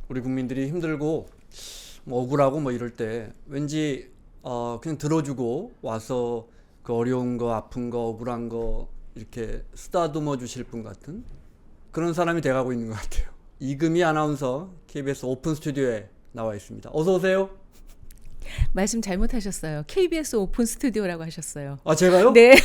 우리 국민들이 힘들고 뭐 억울하고 뭐 이럴 때 왠지 그냥 들어주고 와서 그 어려운 거, 아픈 거, 억울한 거 이렇게 쓰다듬어 주실 분 같은 그런 사람이 돼가고 있는 것 같아요. 이금희 아나운서 KBS 오픈 스튜디오에 나와 있습니다. 어서 오세요. 말씀 잘못하셨어요. KBS 오픈 스튜디오라고 하셨어요. 아, 제가요? 네.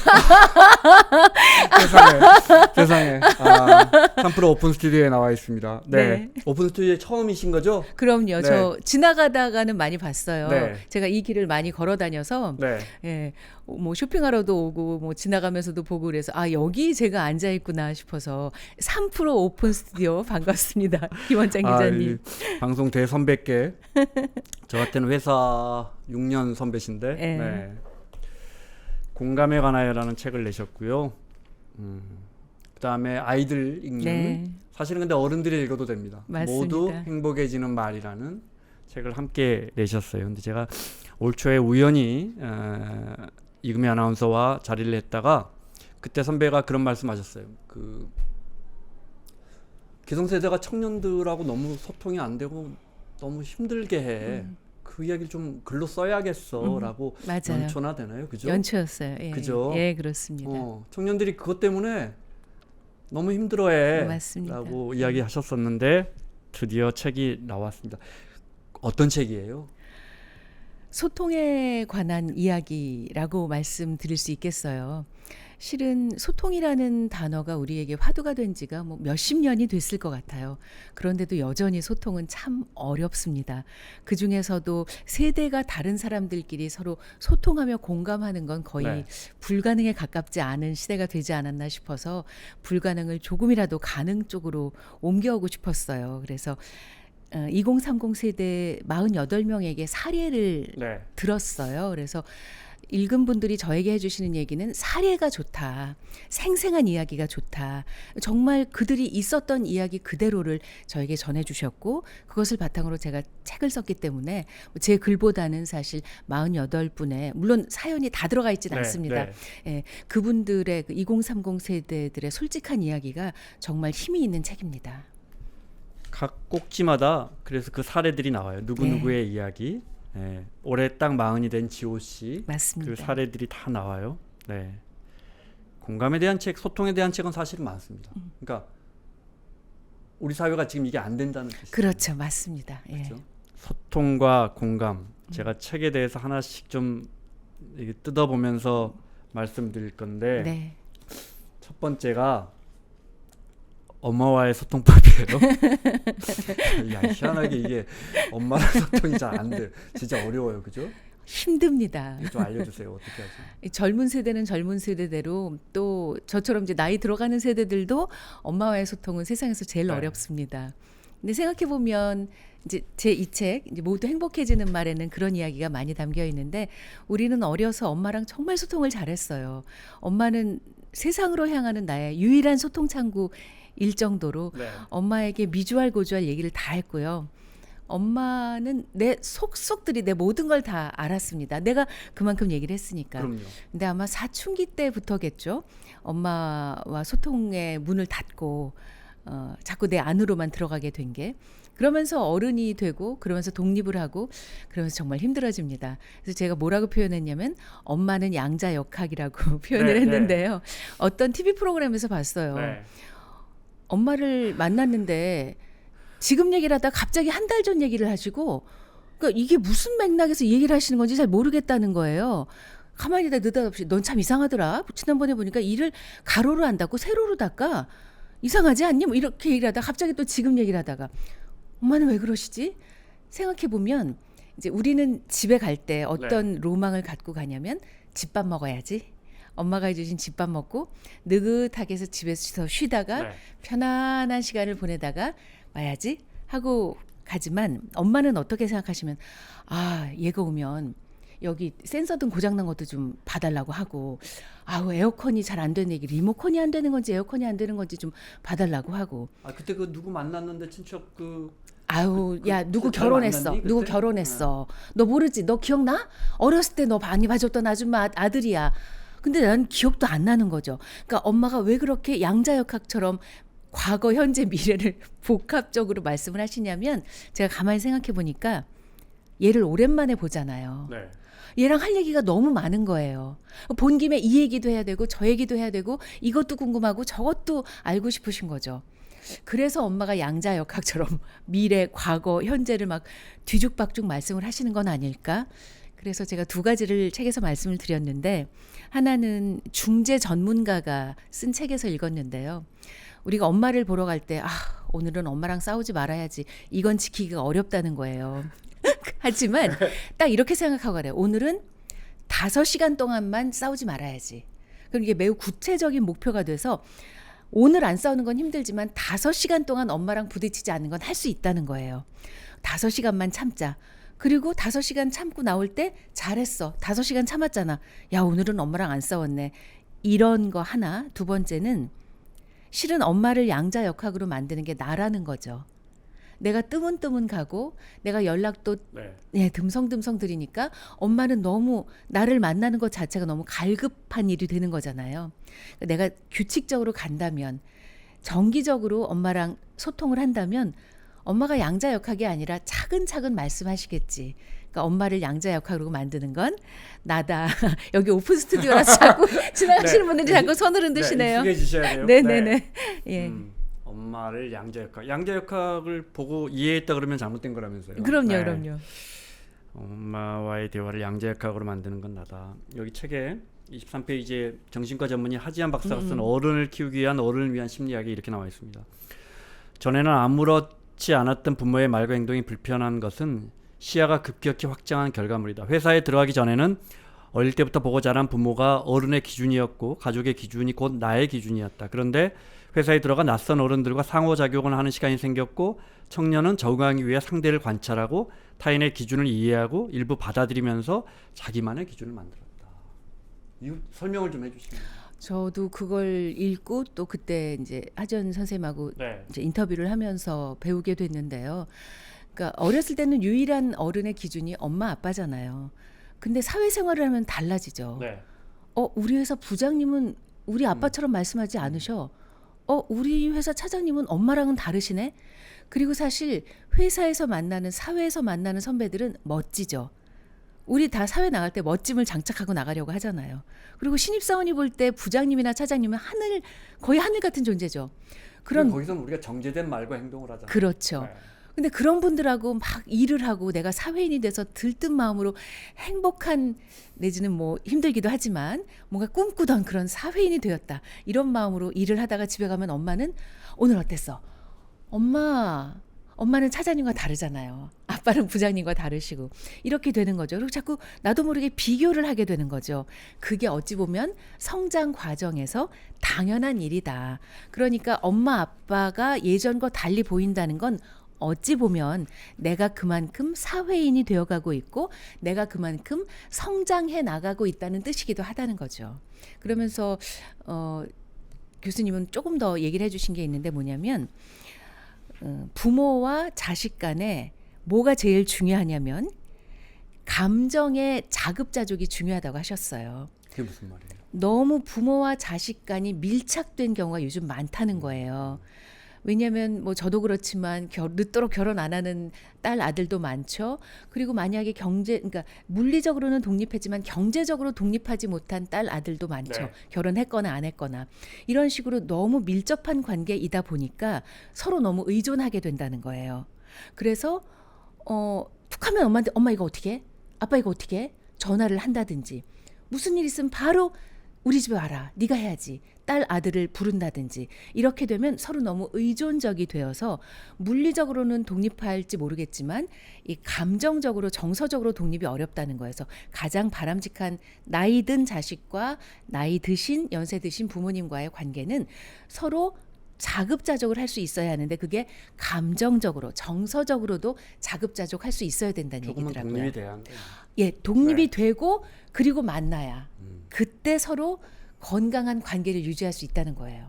세상에. 3프로 오픈 스튜디오에 나와 있습니다. 네. 네. 오픈 스튜디오에 처음이신 거죠? 그럼요. 네. 저 지나가다가는 많이 봤어요. 네. 제가 이 길을 많이 걸어 다녀서 네. 예, 뭐 쇼핑하러도 오고 뭐 지나가면서도 보고 그래서 여기 제가 앉아 있구나 싶어서 3프로 오픈 스튜디오 반갑습니다. 김원장 기자님. 이 방송 대선배께 저 같은 회사 6년 선배신데 네. 공감에 관하여라는 책을 내셨고요. 그다음에 아이들 읽는 네. 사실은 근데 어른들이 읽어도 됩니다. 맞습니다. 모두 행복해지는 말이라는 책을 함께 내셨어요. 근데 제가 올 초에 우연히 이금희 아나운서와 자리를 했다가 그때 선배가 그런 말씀하셨어요. 그 기성세대가 청년들하고 너무 소통이 안 되고 너무 힘들게 해. 그 이야기를 좀 글로 써야겠어라고 맞아요. 연초나 되나요? 그죠? 연초였어요. 예. 그죠? 예, 그렇습니다. 청년들이 그것 때문에 너무 힘들어해 맞습니다. 라고 이야기하셨었는데 드디어 책이 나왔습니다. 어떤 책이에요? 소통에 관한 이야기라고 말씀드릴 수 있겠어요. 실은 소통이라는 단어가 우리에게 화두가 된 지가 뭐 몇십 년이 됐을 것 같아요. 그런데도 여전히 소통은 참 어렵습니다. 그 중에서도 세대가 다른 사람들끼리 서로 소통하며 공감하는 건 거의 네. 불가능에 가깝지 않은 시대가 되지 않았나 싶어서 불가능을 조금이라도 가능 쪽으로 옮겨오고 싶었어요. 그래서 2030 세대 48명에게 사례를 네. 들었어요. 그래서 읽은 분들이 저에게 해주시는 얘기는 사례가 좋다. 생생한 이야기가 좋다. 정말 그들이 있었던 이야기 그대로를 저에게 전해주셨고 그것을 바탕으로 제가 책을 썼기 때문에 제 글보다는 사실 48분의 물론 사연이 다 들어가 있지는 않습니다. 네. 예, 그분들의 2030 세대들의 솔직한 이야기가 정말 힘이 있는 책입니다. 각 꼭지마다 그래서 그 사례들이 나와요. 누구누구의 이야기. 네. 올해 딱 40이 된 지호 씨. 맞습니다. 그 사례들이 다 나와요. 네. 공감에 대한 책, 소통에 대한 책은 사실은 많습니다. 그러니까 우리 사회가 지금 이게 안 된다는 뜻이죠. 그렇죠. 맞습니다. 예. 그렇죠? 소통과 공감. 제가 책에 대해서 하나씩 좀 이렇게 뜯어보면서 말씀드릴 건데 네. 첫 번째가 엄마와의 소통법이에요. 야, 희한하게 이게 엄마랑 소통이 잘 안 돼요. 진짜 어려워요. 그죠? 힘듭니다. 좀 알려주세요. 어떻게 하죠? 이 젊은 세대는 젊은 세대대로 또 저처럼 이제 나이 들어가는 세대들도 엄마와의 소통은 세상에서 제일 네. 어렵습니다. 근데 생각해 보면 이제 제 이 책 이제 모두 행복해지는 말에는 그런 이야기가 많이 담겨 있는데 우리는 어려서 엄마랑 정말 소통을 잘했어요. 엄마는 세상으로 향하는 나의 유일한 소통 창구일 정도로 네. 엄마에게 미주알 고주알 얘기를 다 했고요. 엄마는 내 속속들이 내 모든 걸 다 알았습니다. 내가 그만큼 얘기를 했으니까. 그럼요. 근데 아마 사춘기 때부터겠죠. 엄마와 소통의 문을 닫고 자꾸 내 안으로만 들어가게 된 게. 그러면서 어른이 되고 그러면서 독립을 하고 그러면서 정말 힘들어집니다. 그래서 제가 뭐라고 표현했냐면 엄마는 양자역학이라고 표현을 네, 했는데요. 어떤 TV 프로그램에서 봤어요. 네. 엄마를 만났는데 지금 얘기를 하다가 갑자기 한 달 전 얘기를 하시고 그러니까 이게 무슨 맥락에서 이 얘기를 하시는 건지 잘 모르겠다는 거예요. 가만히 있다 느닷없이 넌 참 이상하더라. 지난번에 보니까 이를 가로로 안 닫고 세로로 닫까 이상하지 않니? 뭐 이렇게 얘기를 하다가 갑자기 또 지금 얘기를 하다가 엄마는 왜 그러시지? 생각해 보면 이제 우리는 집에 갈 때 어떤 로망을 갖고 가냐면 집밥 먹어야지. 엄마가 해주신 집밥 먹고 느긋하게 해서 집에서 쉬다가 네. 편안한 시간을 보내다가 와야지 하고 가지만 엄마는 어떻게 생각하시면 얘가 오면 여기 센서등 고장난 것도 좀 봐달라고 하고 에어컨이 잘 안 되는 얘기 리모컨이 안 되는 건지 에어컨이 안 되는 건지 좀 봐달라고 하고 그때 그 누구 만났는데 친척 야 누구 잘 결혼했어 만났니, 누구 그때? 결혼했어 너 모르지 너 기억나? 어렸을 때 너 많이 봐줬던 아줌마 아들이야. 근데 난 기억도 안 나는 거죠. 그러니까 엄마가 왜 그렇게 양자역학처럼 과거, 현재, 미래를 복합적으로 말씀을 하시냐면 제가 가만히 생각해 보니까 얘를 오랜만에 보잖아요. 네. 얘랑 할 얘기가 너무 많은 거예요. 본 김에 이 얘기도 해야 되고 저 얘기도 해야 되고 이것도 궁금하고 저것도 알고 싶으신 거죠. 그래서 엄마가 양자역학처럼 미래, 과거, 현재를 막 뒤죽박죽 말씀을 하시는 건 아닐까? 그래서 제가 두 가지를 책에서 말씀을 드렸는데 하나는 중재 전문가가 쓴 책에서 읽었는데요. 우리가 엄마를 보러 갈 때 오늘은 엄마랑 싸우지 말아야지. 이건 지키기가 어렵다는 거예요. 하지만 딱 이렇게 생각하고 가래요. 오늘은 5시간 동안만 싸우지 말아야지. 그럼 이게 매우 구체적인 목표가 돼서 오늘 안 싸우는 건 힘들지만 5시간 동안 엄마랑 부딪히지 않는 건 할 수 있다는 거예요. 5시간만 참자. 그리고 5시간 참고 나올 때 잘했어. 5시간 참았잖아. 야, 오늘은 엄마랑 안 싸웠네. 이런 거 하나. 두 번째는 실은 엄마를 양자역학으로 만드는 게 나라는 거죠. 내가 뜨문뜨문 가고 내가 연락도 듬성듬성 드리니까 엄마는 너무 나를 만나는 것 자체가 너무 갈급한 일이 되는 거잖아요. 내가 규칙적으로 간다면 정기적으로 엄마랑 소통을 한다면 엄마가 양자역학이 아니라 차근차근 말씀하시겠지. 그러니까 엄마를 양자역학으로 만드는 건 나다. 여기 오픈 스튜디오라서 자꾸 지나가시는 분들이 자꾸 손을 흔드시네요. 익숙해 주셔야 돼요. 네네네. 예. 엄마를 양자역학을 보고 이해했다 그러면 잘못된 거라면서요. 그럼요, 네. 그럼요. 엄마와의 대화를 양자역학으로 만드는 건 나다. 여기 책에 23페이지에 정신과 전문의 하지연 박사가 쓴 어른을 키우기 위한 어른을 위한 심리학이 이렇게 나와 있습니다. 전에는 아무렇지 않았던 부모의 말과 행동이 불편한 것은 시야가 급격히 확장한 결과물이다. 회사에 들어가기 전에는 어릴 때부터 보고 자란 부모가 어른의 기준이었고 가족의 기준이 곧 나의 기준이었다. 그런데 회사에 들어가 낯선 어른들과 상호작용을 하는 시간이 생겼고 청년은 적응하기 위해 상대를 관찰하고 타인의 기준을 이해하고 일부 받아들이면서 자기만의 기준을 만들었다. 이 설명을 좀 해주시면. 저도 그걸 읽고 또 그때 이제 하지연 선생님하고 이제 인터뷰를 하면서 배우게 됐는데요. 그러니까 어렸을 때는 유일한 어른의 기준이 엄마 아빠잖아요. 근데 사회생활을 하면 달라지죠. 우리 회사 부장님은 우리 아빠처럼 말씀하지 않으셔. 우리 회사 차장님은 엄마랑은 다르시네. 그리고 사실 회사에서 만나는 사회에서 만나는 선배들은 멋지죠. 우리 다 사회 나갈 때 멋짐을 장착하고 나가려고 하잖아요. 그리고 신입사원이 볼 때 부장님이나 차장님은 거의 하늘 같은 존재죠. 거기서는 우리가 정제된 말과 행동을 하잖아요. 그렇죠. 근데 그런 분들하고 막 일을 하고 내가 사회인이 돼서 들뜬 마음으로 행복한 내지는 뭐 힘들기도 하지만 뭔가 꿈꾸던 그런 사회인이 되었다. 이런 마음으로 일을 하다가 집에 가면 엄마는 오늘 어땠어? 엄마는 차장님과 다르잖아요. 아빠는 부장님과 다르시고 이렇게 되는 거죠. 그리고 자꾸 나도 모르게 비교를 하게 되는 거죠. 그게 어찌 보면 성장 과정에서 당연한 일이다. 그러니까 엄마 아빠가 예전과 달리 보인다는 건 어찌 보면 내가 그만큼 사회인이 되어가고 있고 내가 그만큼 성장해 나가고 있다는 뜻이기도 하다는 거죠. 그러면서 교수님은 조금 더 얘기를 해주신 게 있는데 뭐냐면 부모와 자식 간에 뭐가 제일 중요하냐면 감정의 자급자족이 중요하다고 하셨어요. 그게 무슨 말이에요? 너무 부모와 자식 간이 밀착된 경우가 요즘 많다는 거예요. 왜냐하면 뭐 저도 그렇지만 늦도록 결혼 안 하는 딸 아들도 많죠. 그리고 만약에 그러니까 물리적으로는 독립했지만 경제적으로 독립하지 못한 딸 아들도 많죠. 결혼했거나 안 했거나 이런 식으로 너무 밀접한 관계이다 보니까 서로 너무 의존하게 된다는 거예요. 그래서 툭하면 엄마한테 엄마 이거 어떻게 해? 아빠 이거 어떻게 해? 전화를 한다든지 무슨 일 있으면 바로 우리 집에 와라. 네가 해야지. 딸 아들을 부른다든지 이렇게 되면 서로 너무 의존적이 되어서 물리적으로는 독립할지 모르겠지만 이 감정적으로 정서적으로 독립이 어렵다는 거여서 가장 바람직한 나이 든 자식과 나이 드신 연세 드신 부모님과의 관계는 서로 자급자족을 할 수 있어야 하는데 그게 감정적으로 정서적으로도 자급자족할 수 있어야 된다는 조금은 얘기더라고요. 독립이 돼야 한다. 예, 독립이 되고 그리고 만나야 그때 서로 건강한 관계를 유지할 수 있다는 거예요.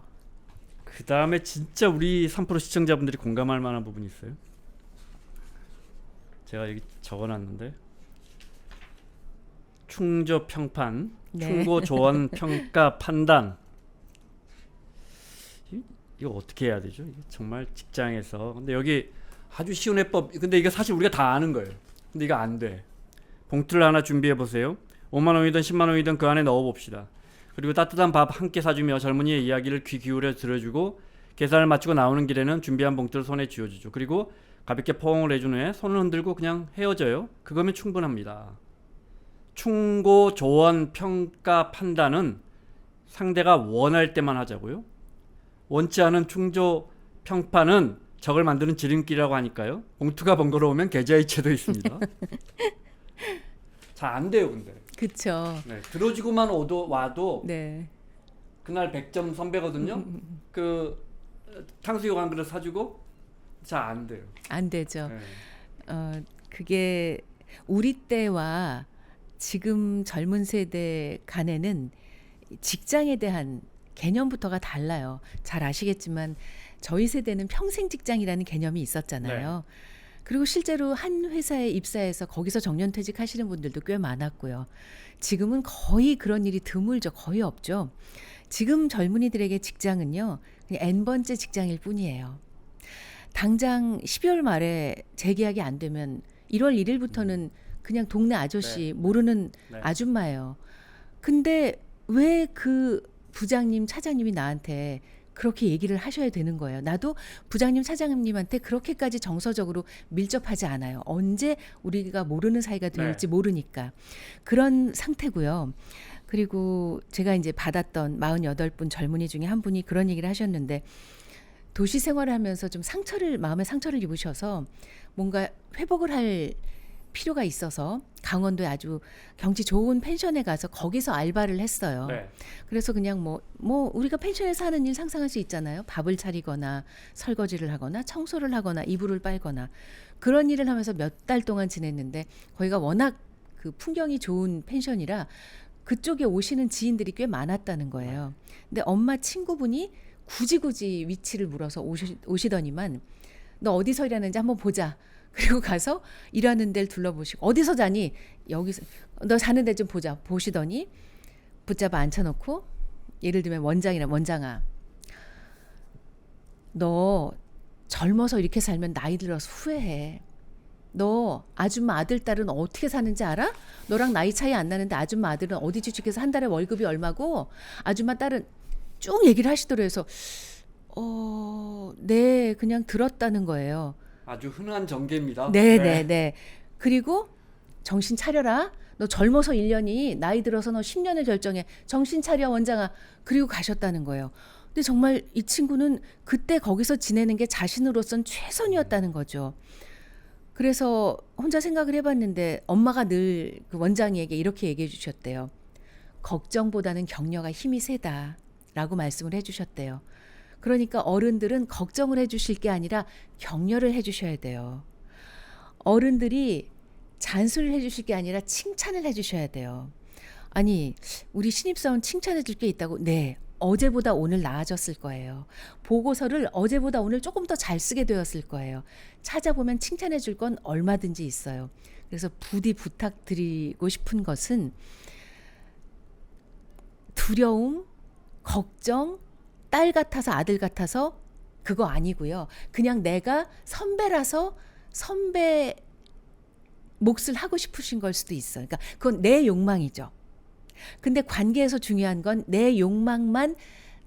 그 다음에 진짜 우리 3% 시청자분들이 공감할 만한 부분이 있어요. 제가 여기 적어놨는데 충조 평판, 충고 조언 평가 판단. 이거 어떻게 해야 되죠? 이게 정말 직장에서. 근데 여기 아주 쉬운 해법. 근데 이게 사실 우리가 다 아는 거예요. 근데 이거 안 돼. 봉투를 하나 준비해 보세요. 5만 원이든 10만 원이든 그 안에 넣어 봅시다. 그리고 따뜻한 밥 한 끼 사주며 젊은이의 이야기를 귀 기울여 들어주고 계산을 마치고 나오는 길에는 준비한 봉투를 손에 쥐어주죠. 그리고 가볍게 포옹을 해준 후에 손을 흔들고 그냥 헤어져요. 그거면 충분합니다. 충고, 조언, 평가, 판단은 상대가 원할 때만 하자고요. 원치 않은 충조, 평판은 적을 만드는 지름길이라고 하니까요. 봉투가 번거로우면 계좌이체도 있습니다. 잘 안 돼요, 근데. 그쵸. 네, 들어주고만 와도 네. 그날 100점 선배거든요. 그 탕수육 한 그릇 사주고 잘 안 돼요. 안 되죠. 네. 그게 우리 때와 지금 젊은 세대 간에는 직장에 대한 개념부터가 달라요. 잘 아시겠지만 저희 세대는 평생 직장이라는 개념이 있었잖아요. 그리고 실제로 한 회사에 입사해서 거기서 정년퇴직 하시는 분들도 꽤 많았고요. 지금은 거의 그런 일이 드물죠. 거의 없죠. 지금 젊은이들에게 직장은요, 그냥 N번째 직장일 뿐이에요. 당장 12월 말에 재계약이 안 되면 1월 1일부터는 그냥 동네 아저씨, 모르는 네. 아줌마예요. 근데 왜 그 부장님, 차장님이 나한테 그렇게 얘기를 하셔야 되는 거예요. 나도 부장님, 차장님한테 그렇게까지 정서적으로 밀접하지 않아요. 언제 우리가 모르는 사이가 될지 모르니까. 그런 상태고요. 그리고 제가 이제 받았던 48분 젊은이 중에 한 분이 그런 얘기를 하셨는데, 도시 생활을 하면서 좀 마음의 상처를 입으셔서 뭔가 회복을 할 필요가 있어서 강원도에 아주 경치 좋은 펜션에 가서 거기서 알바를 했어요. 네. 그래서 그냥 뭐 우리가 펜션에서 하는 일 상상할 수 있잖아요. 밥을 차리거나 설거지를 하거나 청소를 하거나 이불을 빨거나 그런 일을 하면서 몇 달 동안 지냈는데, 거기가 워낙 그 풍경이 좋은 pension이라 그쪽에 오시는 지인들이 꽤 많았다는 거예요. 근데 엄마 친구분이 굳이 위치를 물어서 오시더니만 너 어디서 일하는지 한번 보자. 그리고 가서 일하는 데를 둘러보시고 어디서 자니? 여기서. 너 사는 데 좀 보자. 보시더니 붙잡아 앉혀놓고, 예를 들면 원장아, 너 젊어서 이렇게 살면 나이 들어서 후회해. 너 아줌마 아들 딸은 어떻게 사는지 알아? 너랑 나이 차이 안 나는데 아줌마 아들은 어디 주식해서 한 달에 월급이 얼마고 아줌마 딸은 쭉 얘기를 하시더래요. 그래서 네, 그냥 들었다는 거예요. 아주 흔한 전개입니다. 네. 그리고 정신 차려라. 너 젊어서 1년이 나이 들어서 너 10년을 결정해. 정신 차려 원장아. 그리고 가셨다는 거예요. 근데 정말 이 친구는 그때 거기서 지내는 게 자신으로선 최선이었다는 거죠. 그래서 혼자 생각을 해봤는데 엄마가 늘 그 원장이에게 이렇게 얘기해 주셨대요. 걱정보다는 격려가 힘이 세다라고 말씀을 해주셨대요. 그러니까 어른들은 걱정을 해주실 게 아니라 격려를 해주셔야 돼요. 어른들이 잔소리를 해주실 게 아니라 칭찬을 해주셔야 돼요. 아니, 우리 신입사원 칭찬해 줄 게 있다고? 네, 어제보다 오늘 나아졌을 거예요. 보고서를 어제보다 오늘 조금 더 잘 쓰게 되었을 거예요. 찾아보면 칭찬해 줄 건 얼마든지 있어요. 그래서 부디 부탁드리고 싶은 것은 두려움, 걱정, 딸 같아서 아들 같아서 그거 아니고요. 그냥 내가 선배라서 선배 몫을 하고 싶으신 걸 수도 있어요. 그러니까 그건 내 욕망이죠. 근데 관계에서 중요한 건 내 욕망만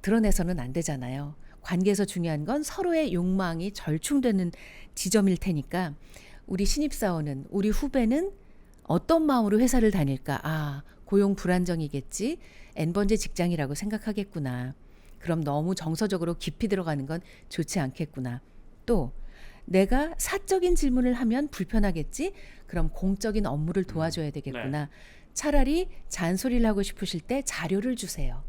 드러내서는 안 되잖아요. 관계에서 중요한 건 서로의 욕망이 절충되는 지점일 테니까 우리 신입사원은, 우리 후배는 어떤 마음으로 회사를 다닐까? 아, 고용 불안정이겠지. N번째 직장이라고 생각하겠구나. 그럼 너무 정서적으로 깊이 들어가는 건 좋지 않겠구나. 또 내가 사적인 질문을 하면 불편하겠지. 그럼 공적인 업무를 도와줘야 되겠구나. 차라리 잔소리를 하고 싶으실 때 자료를 주세요.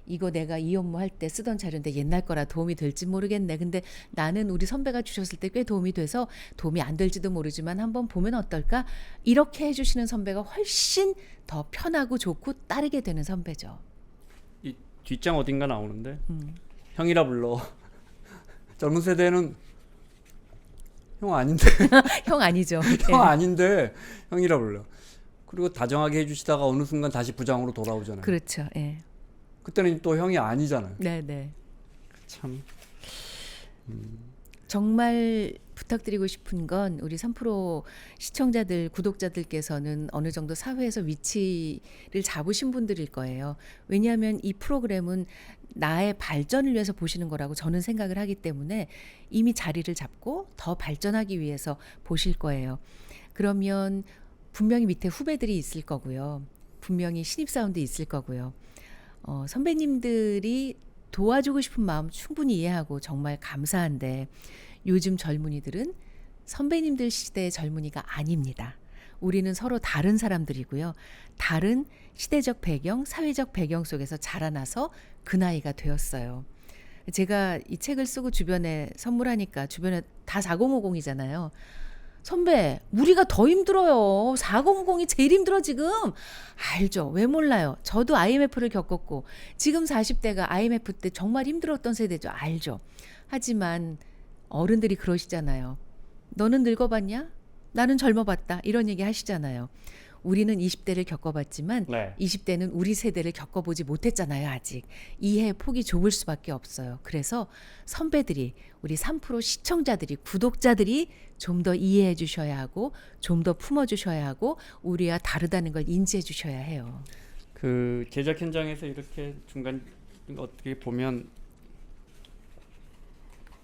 이거 내가 이 업무 할 때 쓰던 자료인데 옛날 거라 도움이 될지 모르겠네. 근데 나는 우리 선배가 주셨을 때 꽤 도움이 돼서 도움이 안 될지도 모르지만 한번 보면 어떨까? 이렇게 해주시는 선배가 훨씬 더 편하고 좋고 따르게 되는 선배죠. 이 뒷장 어딘가 나오는데 형이라 불러. 젊은 세대는 형 아닌데. 형 아니죠. 형 아닌데 형이라 불러. 그리고 다정하게 해주시다가 어느 순간 다시 부장으로 돌아오잖아요. 그렇죠. 예. 그때는 또 형이 아니잖아요. 네. 참. 정말 부탁드리고 싶은 건 우리 3프로 시청자들, 구독자들께서는 어느 정도 사회에서 위치를 잡으신 분들일 거예요. 왜냐하면 이 프로그램은 나의 발전을 위해서 보시는 거라고 저는 생각을 하기 때문에 이미 자리를 잡고 더 발전하기 위해서 보실 거예요. 그러면 분명히 밑에 후배들이 있을 거고요. 분명히 신입사원도 있을 거고요. 선배님들이 도와주고 싶은 마음 충분히 이해하고 정말 감사한데 요즘 젊은이들은 선배님들 시대의 젊은이가 아닙니다. 우리는 서로 다른 사람들이고요. 다른 시대적 배경, 사회적 배경 속에서 자라나서 그 나이가 되었어요. 제가 이 책을 쓰고 주변에 선물하니까 주변에 다 4050이잖아요. 선배, 우리가 더 힘들어요. 4050이 제일 힘들어 지금. 알죠. 왜 몰라요. 저도 IMF를 겪었고 지금 40대가 IMF 때 정말 힘들었던 세대죠. 알죠. 하지만 어른들이 그러시잖아요. 너는 늙어봤냐? 나는 젊어봤다. 이런 얘기 하시잖아요. 우리는 20대를 겪어봤지만 네. 20대는 우리 세대를 겪어보지 못했잖아요. 아직. 이해 폭이 좁을 수밖에 없어요. 그래서 선배들이, 우리 3프로 시청자들이, 구독자들이 좀 더 이해해 주셔야 하고 좀 더 품어주셔야 하고 우리와 다르다는 걸 인지해 주셔야 해요. 그 제작 현장에서 이렇게 중간 어떻게 보면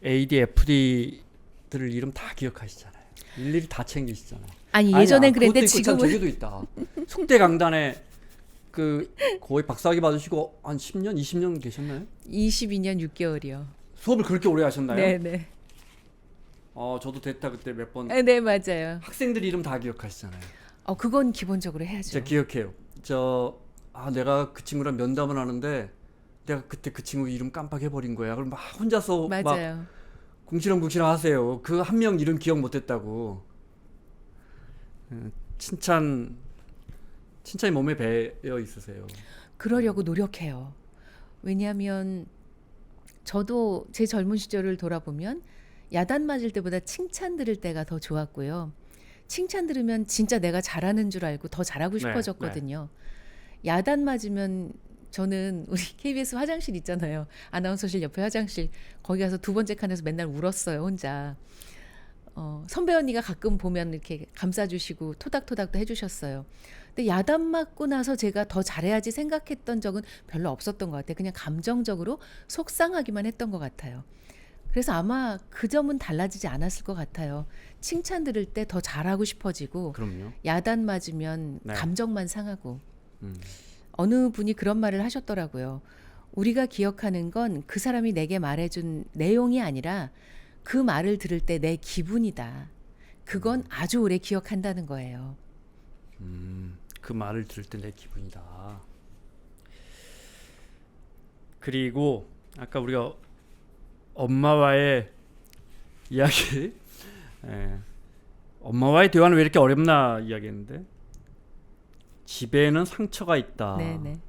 AD, FD들 이름 다 기억하시잖아요. 일일이 다 챙기시잖아요. 아니 예전엔 그랬는데 그것도 있고 참 지금은 저기도 있다. 속대 강단에 그 거의 박사학위 받으시고 한 10년, 20년 계셨나요? 22년 6개월이요. 수업을 그렇게 오래 하셨나요? 네네. 저도 됐다 그때 몇 번. 네 맞아요. 학생들 이름 다 기억하시잖아요. 그건 기본적으로 해야죠. 제가 기억해요. 내가 그 친구랑 면담을 하는데 내가 그때 그 친구 이름 깜빡해버린 거야. 그럼 막 혼자서 막 맞아요. 궁시렁궁시렁 하세요. 그 한 명 이름 기억 못했다고. 칭찬이 몸에 배어 있으세요. 그러려고 노력해요. 왜냐하면 저도 제 젊은 시절을 돌아보면 야단 맞을 때보다 칭찬 들을 때가 더 좋았고요. 칭찬 들으면 진짜 내가 잘하는 줄 알고 더 잘하고 싶어졌거든요. 야단 맞으면 저는 우리 KBS 화장실 있잖아요. 아나운서실 옆에 화장실. 거기 가서 두 번째 칸에서 맨날 울었어요. 혼자. 선배 언니가 가끔 보면 이렇게 감싸주시고 토닥토닥도 해주셨어요. 근데 야단 맞고 나서 제가 더 잘해야지 생각했던 적은 별로 없었던 것 같아요. 그냥 감정적으로 속상하기만 했던 것 같아요. 그래서 아마 그 점은 달라지지 않았을 것 같아요. 칭찬 들을 때 더 잘하고 싶어지고 그럼요. 야단 맞으면 네. 감정만 상하고 음. 어느 분이 그런 말을 하셨더라고요. 우리가 기억하는 건 그 사람이 내게 말해준 내용이 아니라 그 말을 들을 때 내 기분이다. 그건 아주 오래 기억한다는 거예요. 그 말을 들을 때 내 기분이다. 그리고 아까 우리가 엄마와의 이야기, 엄마와의 대화는 왜 이렇게 어렵나 이야기했는데 집에는 상처가 있다. 네네.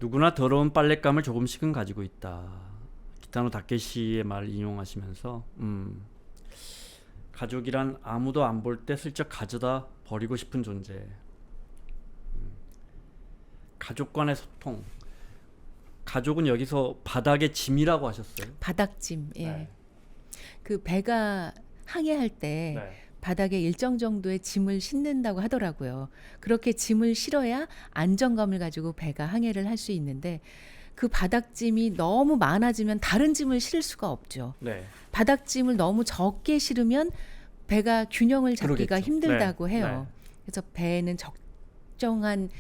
누구나 더러운 빨랫감을 조금씩은 가지고 있다. 기타노 다케시의 말을 인용하시면서 가족이란 아무도 안 볼 때 슬쩍 가져다 버리고 싶은 존재. 가족 간의 소통. 가족은 여기서 바닥의 짐이라고 하셨어요. 바닥짐. 예. 네. 그 배가 항해할 때 바닥에 일정 정도의 짐을 싣는다고 하더라고요. 그렇게 짐을 실어야 안정감을 가지고 배가 항해를 할 수 있는데 그 바닥짐이 너무 많아지면 다른 짐을 실을 수가 없죠. 네. 바닥짐을 너무 적게 실으면 배가 균형을 잡기가 그러겠죠. 힘들다고 네. 해요. 그래서 배에는 적정한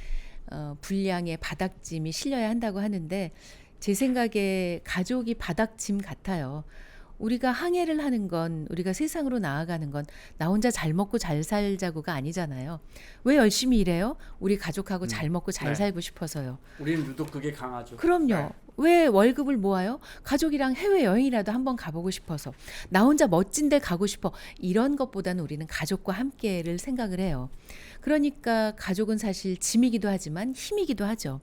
분량의 바닥짐이 실려야 한다고 하는데 제 생각에 가족이 바닥짐 같아요. 우리가 항해를 하는 건, 우리가 세상으로 나아가는 건 나 혼자 잘 먹고 잘 살자고가 아니잖아요. 왜 열심히 일해요? 우리 가족하고 잘 먹고 잘 네. 살고 싶어서요. 우리는 유독 그게 강하죠. 그럼요. 네. 왜 월급을 모아요? 가족이랑 해외여행이라도 한번 가보고 싶어서. 나 혼자 멋진 데 가고 싶어. 이런 것보다는 우리는 가족과 함께를 생각을 해요. 그러니까 가족은 사실 짐이기도 하지만 힘이기도 하죠.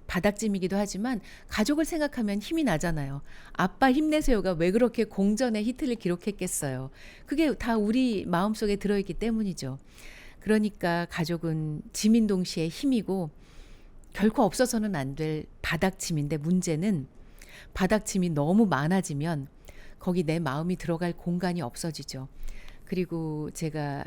바닥짐이기도 하지만 가족을 생각하면 힘이 나잖아요. 아빠 힘내세요가 왜 그렇게 공전의 히트를 기록했겠어요. 그게 다 우리 마음속에 들어있기 때문이죠. 그러니까 가족은 짐인 동시에 힘이고 결코 없어서는 안 될 바닥짐인데 문제는 바닥침이 너무 많아지면 거기 내 마음이 들어갈 공간이 없어지죠. 그리고 제가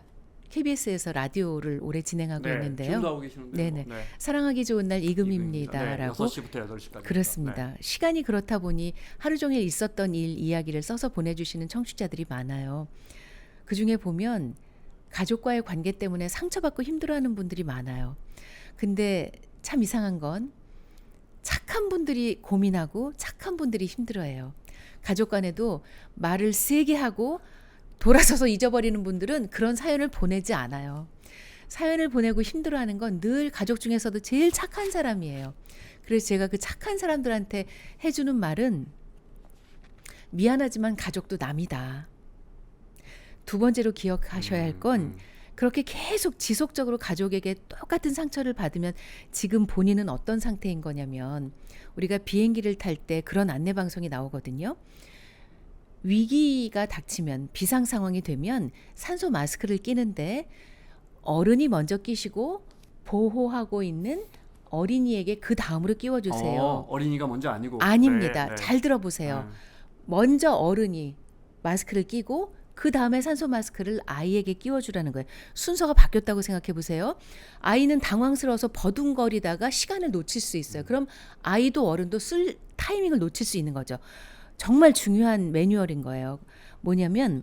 KBS에서 라디오를 오래 진행하고 네, 있는데요. 지금도 하고 계시는데요. 네네. 사랑하기 좋은 날 이금입니다라고 6시부터 8시까지. 그렇습니다. 시간이 그렇다 보니 하루 종일 있었던 일 이야기를 써서 보내주시는 청취자들이 많아요. 그중에 보면 가족과의 관계 때문에 상처받고 힘들어하는 분들이 많아요. 근데 참 이상한 건 착한 분들이 고민하고 착한 분들이 힘들어해요. 가족 간에도 말을 세게 하고 돌아서서 잊어버리는 분들은 그런 사연을 보내지 않아요. 사연을 보내고 힘들어하는 건 늘 가족 중에서도 제일 착한 사람이에요. 그래서 제가 그 착한 사람들한테 해주는 말은 미안하지만 가족도 남이다. 두 번째로 기억하셔야 할 건 그렇게 계속 지속적으로 가족에게 똑같은 상처를 받으면 지금 본인은 어떤 상태인 거냐면 우리가 비행기를 탈 때 그런 안내 방송이 나오거든요. 위기가 닥치면 비상 상황이 되면 산소 마스크를 끼는데 어른이 먼저 끼시고 보호하고 있는 어린이에게 그 다음으로 끼워주세요. 어린이가 먼저 아니고. 아닙니다. 네, 네. 잘 들어보세요. 먼저 어른이 마스크를 끼고 그 다음에 산소 마스크를 아이에게 끼워주라는 거예요. 순서가 바뀌었다고 생각해 보세요. 아이는 당황스러워서 버둥거리다가 시간을 놓칠 수 있어요. 그럼 아이도 어른도 쓸 타이밍을 놓칠 수 있는 거죠. 정말 중요한 매뉴얼인 거예요. 뭐냐면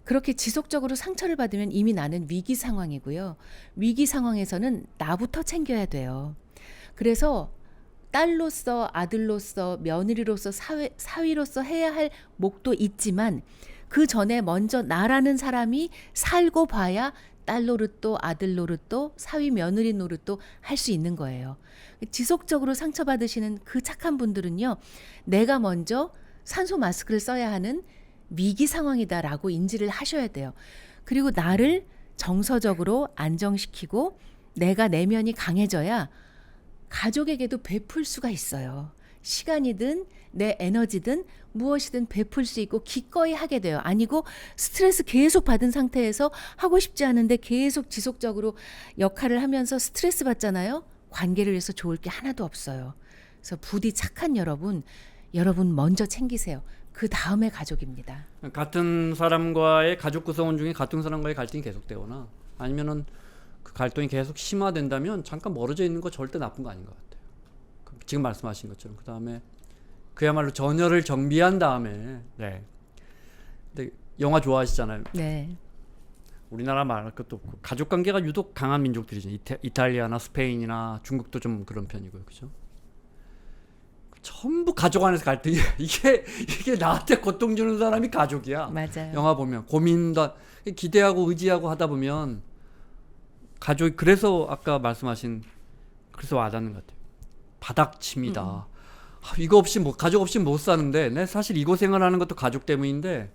그렇게 지속적으로 상처를 받으면 이미 나는 위기 상황이고요. 위기 상황에서는 나부터 챙겨야 돼요. 그래서 딸로서 아들로서 며느리로서 사위로서 해야 할 몫도 있지만 그 전에 먼저 나라는 사람이 살고 봐야 딸 노릇도 아들 노릇도 사위 며느리 노릇도 할 수 있는 거예요. 지속적으로 상처받으시는 그 착한 분들은요. 내가 먼저 산소 마스크를 써야 하는 위기 상황이다라고 인지를 하셔야 돼요. 그리고 나를 정서적으로 안정시키고 내가 내면이 강해져야 가족에게도 베풀 수가 있어요. 시간이든 내 에너지든 무엇이든 베풀 수 있고 기꺼이 하게 돼요. 아니고 스트레스 계속 받은 상태에서 하고 싶지 않은데 계속 지속적으로 역할을 하면서 스트레스 받잖아요. 관계를 위해서 좋을 게 하나도 없어요. 그래서 부디 착한 여러분 먼저 챙기세요. 그 다음에 가족입니다. 같은 사람과의 가족 구성원 중에 같은 사람과의 갈등이 계속되거나 아니면은 그 갈등이 계속 심화된다면 잠깐 멀어져 있는 거 절대 나쁜 거 아닌 것 같아요. 지금 말씀하신 것처럼 그 다음에 그야말로 전열을 정비한 다음에. 네. 근데 영화 좋아하시잖아요. 네. 우리나라 말할 것도 없고 가족 관계가 유독 강한 민족들이죠. 이탈리아나 스페인이나 중국도 좀 그런 편이고요, 그죠? 전부 가족 안에서 갈등이 이게 나한테 고통 주는 사람이 가족이야. 맞아요. 영화 보면 고민도 기대하고 의지하고 하다 보면 가족. 그래서 아까 말씀하신 그래서 와닿는 것 같아요. 바닥침이다. 이거 없이 가족 없이 못 사는데 내 사실 이 고생을 하는 것도 가족 때문인데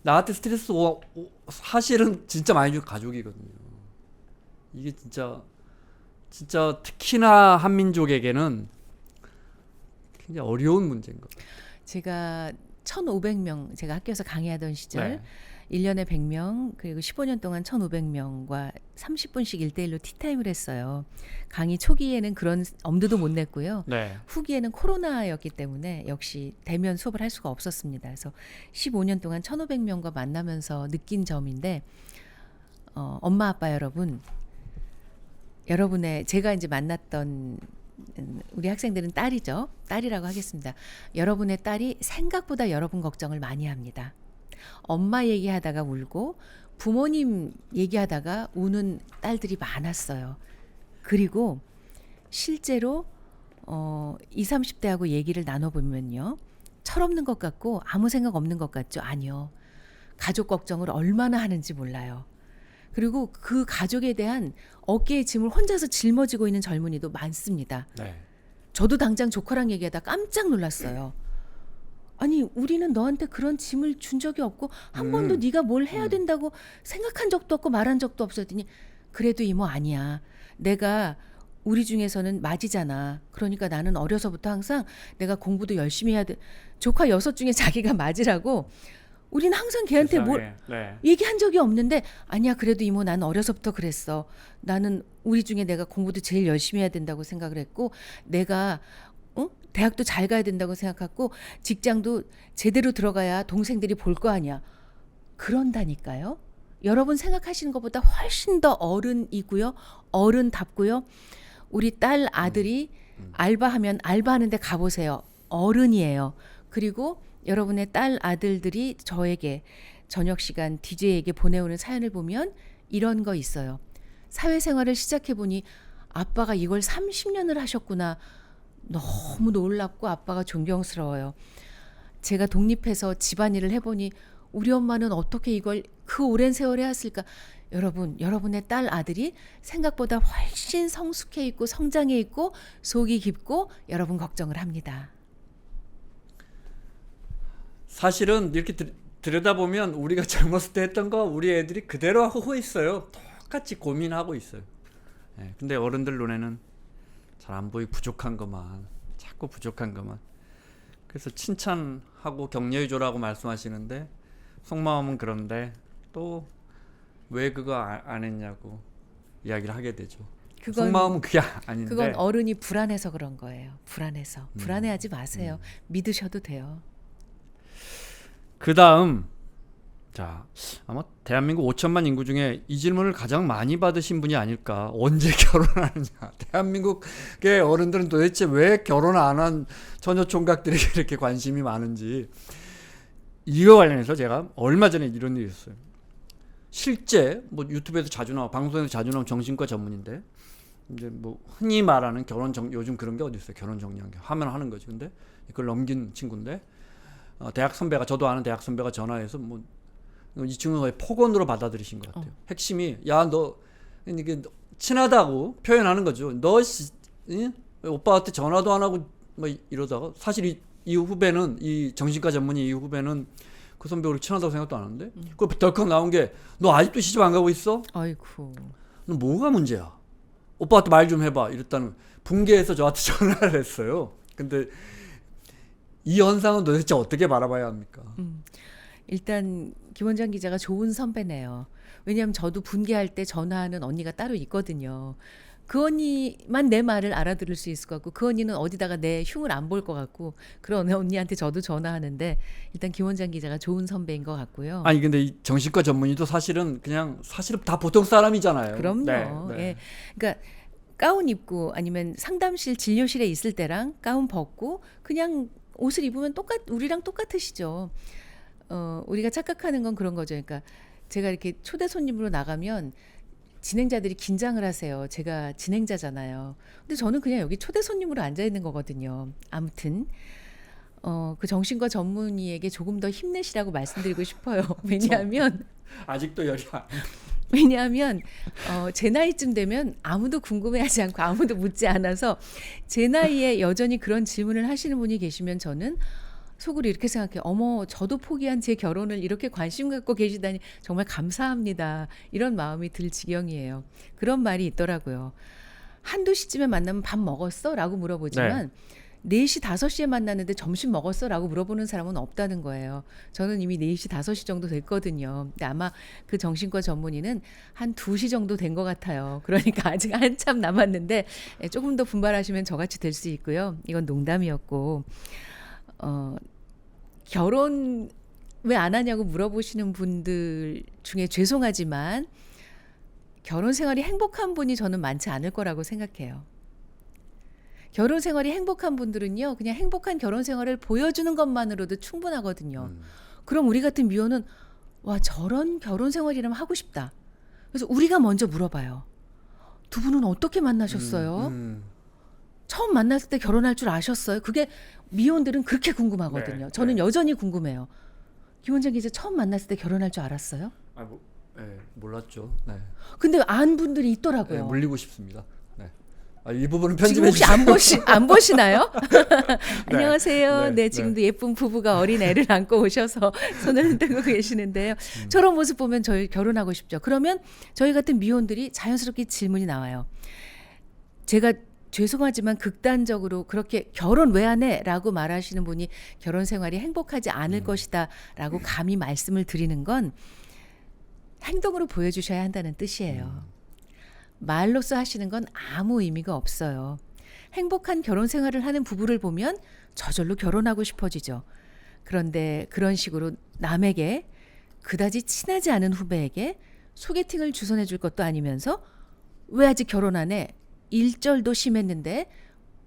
나한테 스트레스 사실은 진짜 많이 준 가족이거든요. 이게 진짜 특히나 한민족에게는 굉장히 어려운 문제인 것 같아요. 제가 1,500명 제가 학교에서 강의하던 시절 네. 1년에 100명 그리고 15년 동안 1,500명과 30분씩 1대1로 티타임을 했어요. 강의 초기에는 그런 엄두도 못 냈고요. 네. 후기에는 코로나였기 때문에 역시 대면 수업을 할 수가 없었습니다. 그래서 15년 동안 1,500명과 만나면서 느낀 점인데 엄마 아빠 여러분의 제가 이제 만났던 우리 학생들은 딸이죠. 딸이라고 하겠습니다. 여러분의 딸이 생각보다 여러분 걱정을 많이 합니다. 엄마 얘기하다가 울고 부모님 얘기하다가 우는 딸들이 많았어요. 그리고 실제로 20, 30대하고 얘기를 나눠보면요. 철없는 것 같고 아무 생각 없는 것 같죠? 아니요. 가족 걱정을 얼마나 하는지 몰라요. 그리고 그 가족에 대한 어깨의 짐을 혼자서 짊어지고 있는 젊은이도 많습니다. 네. 저도 당장 조카랑 얘기하다 깜짝 놀랐어요. 아니 우리는 너한테 그런 짐을 준 적이 없고 한 번도 네가 뭘 해야 된다고 생각한 적도 없고 말한 적도 없었더니 그래도 이모 아니야. 내가 우리 중에서는 맞이잖아. 그러니까 나는 어려서부터 항상 내가 공부도 열심히 해야 돼. 조카 6 중에 자기가 맞으라고 우리는 항상 걔한테 뭘 얘기한 적이 없는데 아니야 그래도 이모 나는 어려서부터 그랬어. 나는 우리 중에 내가 공부도 제일 열심히 해야 된다고 생각을 했고 내가 대학도 잘 가야 된다고 생각하고 직장도 제대로 들어가야 동생들이 볼 거 아니야. 그런다니까요. 여러분 생각하시는 것보다 훨씬 더 어른이고요. 어른답고요. 우리 딸 아들이 알바하면 알바하는 데 가보세요. 어른이에요. 그리고 여러분의 딸 아들들이 저에게 저녁 시간 DJ에게 보내오는 사연을 보면 이런 거 있어요. 사회생활을 시작해보니 아빠가 이걸 30년을 하셨구나. 너무 놀랍고 아빠가 존경스러워요. 제가 독립해서 집안일을 해보니 우리 엄마는 어떻게 이걸 그 오랜 세월에 했을까. 여러분, 여러분의 딸 아들이 생각보다 훨씬 성숙해 있고 성장해 있고 속이 깊고 여러분 걱정을 합니다. 사실은 이렇게 들여다보면 우리가 젊었을 때 했던 거 우리 애들이 그대로 하고 있어요. 똑같이 고민하고 있어요. 예, 근데 어른들 눈에는 잘 안 보이고 부족한 것만, 자꾸 부족한 것만. 그래서 칭찬하고 격려해줘라고 말씀하시는데 속마음은 그런데 또 왜 그거 안 했냐고 이야기를 하게 되죠. 속마음은 그게 아닌데. 그건 어른이 불안해서 그런 거예요. 불안해서. 불안해하지 마세요. 믿으셔도 돼요. 그 다음, 자, 아마 대한민국 5천만 인구 중에 이 질문을 가장 많이 받으신 분이 아닐까. 언제 결혼하느냐. 대한민국의 어른들은 도대체 왜 결혼 안 한 처녀 총각들에게 이렇게 관심이 많은지. 이거 관련해서 제가 얼마 전에 이런 일이 있었어요. 실제 뭐 유튜브에도 자주 나와, 방송에도 자주 나온 정신과 전문인데, 이제 뭐 흔히 말하는 요즘 그런 게 어디 있어요. 결혼 정리한 게 하면 하는 거지. 근데 이걸 넘긴 친구인데, 대학 선배가, 저도 아는 대학 선배가 전화해서 뭐 이 친구는 거의 폭언으로 받아들이신 것 같아요. 핵심이, 야, 너 이게 친하다고 표현하는 거죠. 너 오빠한테 전화도 안 하고 뭐 이러다가, 사실 이 후배는, 이 정신과 전문의 이 후배는 그 선배가 친하다고 생각도 안 하는데, 그 덜컥 나온 게, 너 아직도 시집 안 가고 있어? 아이고. 너 뭐가 문제야? 오빠한테 말 좀 해봐. 이랬다는, 붕괴해서 저한테 전화를 했어요. 근데 이 현상은 도대체 어떻게 바라봐야 합니까? 일단 김원장 기자가 좋은 선배네요. 왜냐하면 저도 분개할 때 전화하는 언니가 따로 있거든요. 그 언니만 내 말을 알아들을 수 있을 것 같고, 그 언니는 어디다가 내 흉을 안 볼 것 같고, 그런 언니한테 저도 전화하는데, 일단 김원장 기자가 좋은 선배인 것 같고요. 아니 근데 이 정신과 전문의도 사실은 다 보통 사람이잖아요. 그럼요. 네. 예. 그러니까 가운 입고 아니면 상담실 진료실에 있을 때랑 가운 벗고 그냥 옷을 입으면 우리랑 똑같으시죠. 우리가 착각하는 건 그런 거죠. 그러니까 제가 이렇게 초대 손님으로 나가면 진행자들이 긴장을 하세요. 제가 진행자잖아요. 근데 저는 그냥 여기 초대 손님으로 앉아 있는 거거든요. 아무튼 그 정신과 전문의에게 조금 더 힘내시라고 말씀드리고 싶어요. 왜냐하면 아직도 열이 안. 왜냐하면 제 나이쯤 되면 아무도 궁금해하지 않고 아무도 묻지 않아서, 제 나이에 여전히 그런 질문을 하시는 분이 계시면 저는 속으로 이렇게 생각해요. 어머, 저도 포기한 제 결혼을 이렇게 관심 갖고 계시다니 정말 감사합니다. 이런 마음이 들 지경이에요. 그런 말이 있더라고요. 한두 시쯤에 만나면 밥 먹었어? 라고 물어보지만 4시, 5시에 만났는데 점심 먹었어? 라고 물어보는 사람은 없다는 거예요. 저는 이미 4시, 5시 정도 됐거든요. 근데 아마 그 정신과 전문의는 한 2시 정도 된 것 같아요. 그러니까 아직 한참 남았는데 조금 더 분발하시면 저같이 될 수 있고요. 이건 농담이었고, 결혼 왜 안 하냐고 물어보시는 분들 중에 죄송하지만 결혼 생활이 행복한 분이 저는 많지 않을 거라고 생각해요. 결혼 생활이 행복한 분들은요, 그냥 행복한 결혼 생활을 보여주는 것만으로도 충분하거든요. 그럼 우리 같은 미혼은, 와, 저런 결혼 생활이라면 하고 싶다. 그래서 우리가 먼저 물어봐요. 두 분은 어떻게 만나셨어요? 처음 만났을 때 결혼할 줄 아셨어요? 그게 미혼들은 그렇게 궁금하거든요. 네, 저는 네. 여전히 궁금해요. 김원장 기자 처음 만났을 때 결혼할 줄 알았어요? 몰랐죠. 네. 근데 안 분들이 있더라고요. 물리고 싶습니다. 네. 이 부분은 지금 편집해 혹시 주세요. 안 보시나요? 안녕하세요. 네, 네, 지금도 예쁜 부부가 어린 애를 안고 오셔서 손을 흔들고 계시는데요. 저런 모습 보면 저희 결혼하고 싶죠. 그러면 저희 같은 미혼들이 자연스럽게 질문이 나와요. 제가 죄송하지만 극단적으로 그렇게 결혼 왜 안 해? 라고 말하시는 분이 결혼 생활이 행복하지 않을 것이다 라고 감히 말씀을 드리는 건 행동으로 보여주셔야 한다는 뜻이에요. 말로써 하시는 건 아무 의미가 없어요. 행복한 결혼 생활을 하는 부부를 보면 저절로 결혼하고 싶어지죠. 그런데 그런 식으로 남에게 그다지 친하지 않은 후배에게 소개팅을 주선해 줄 것도 아니면서 왜 아직 결혼 안 해? 1절도 심했는데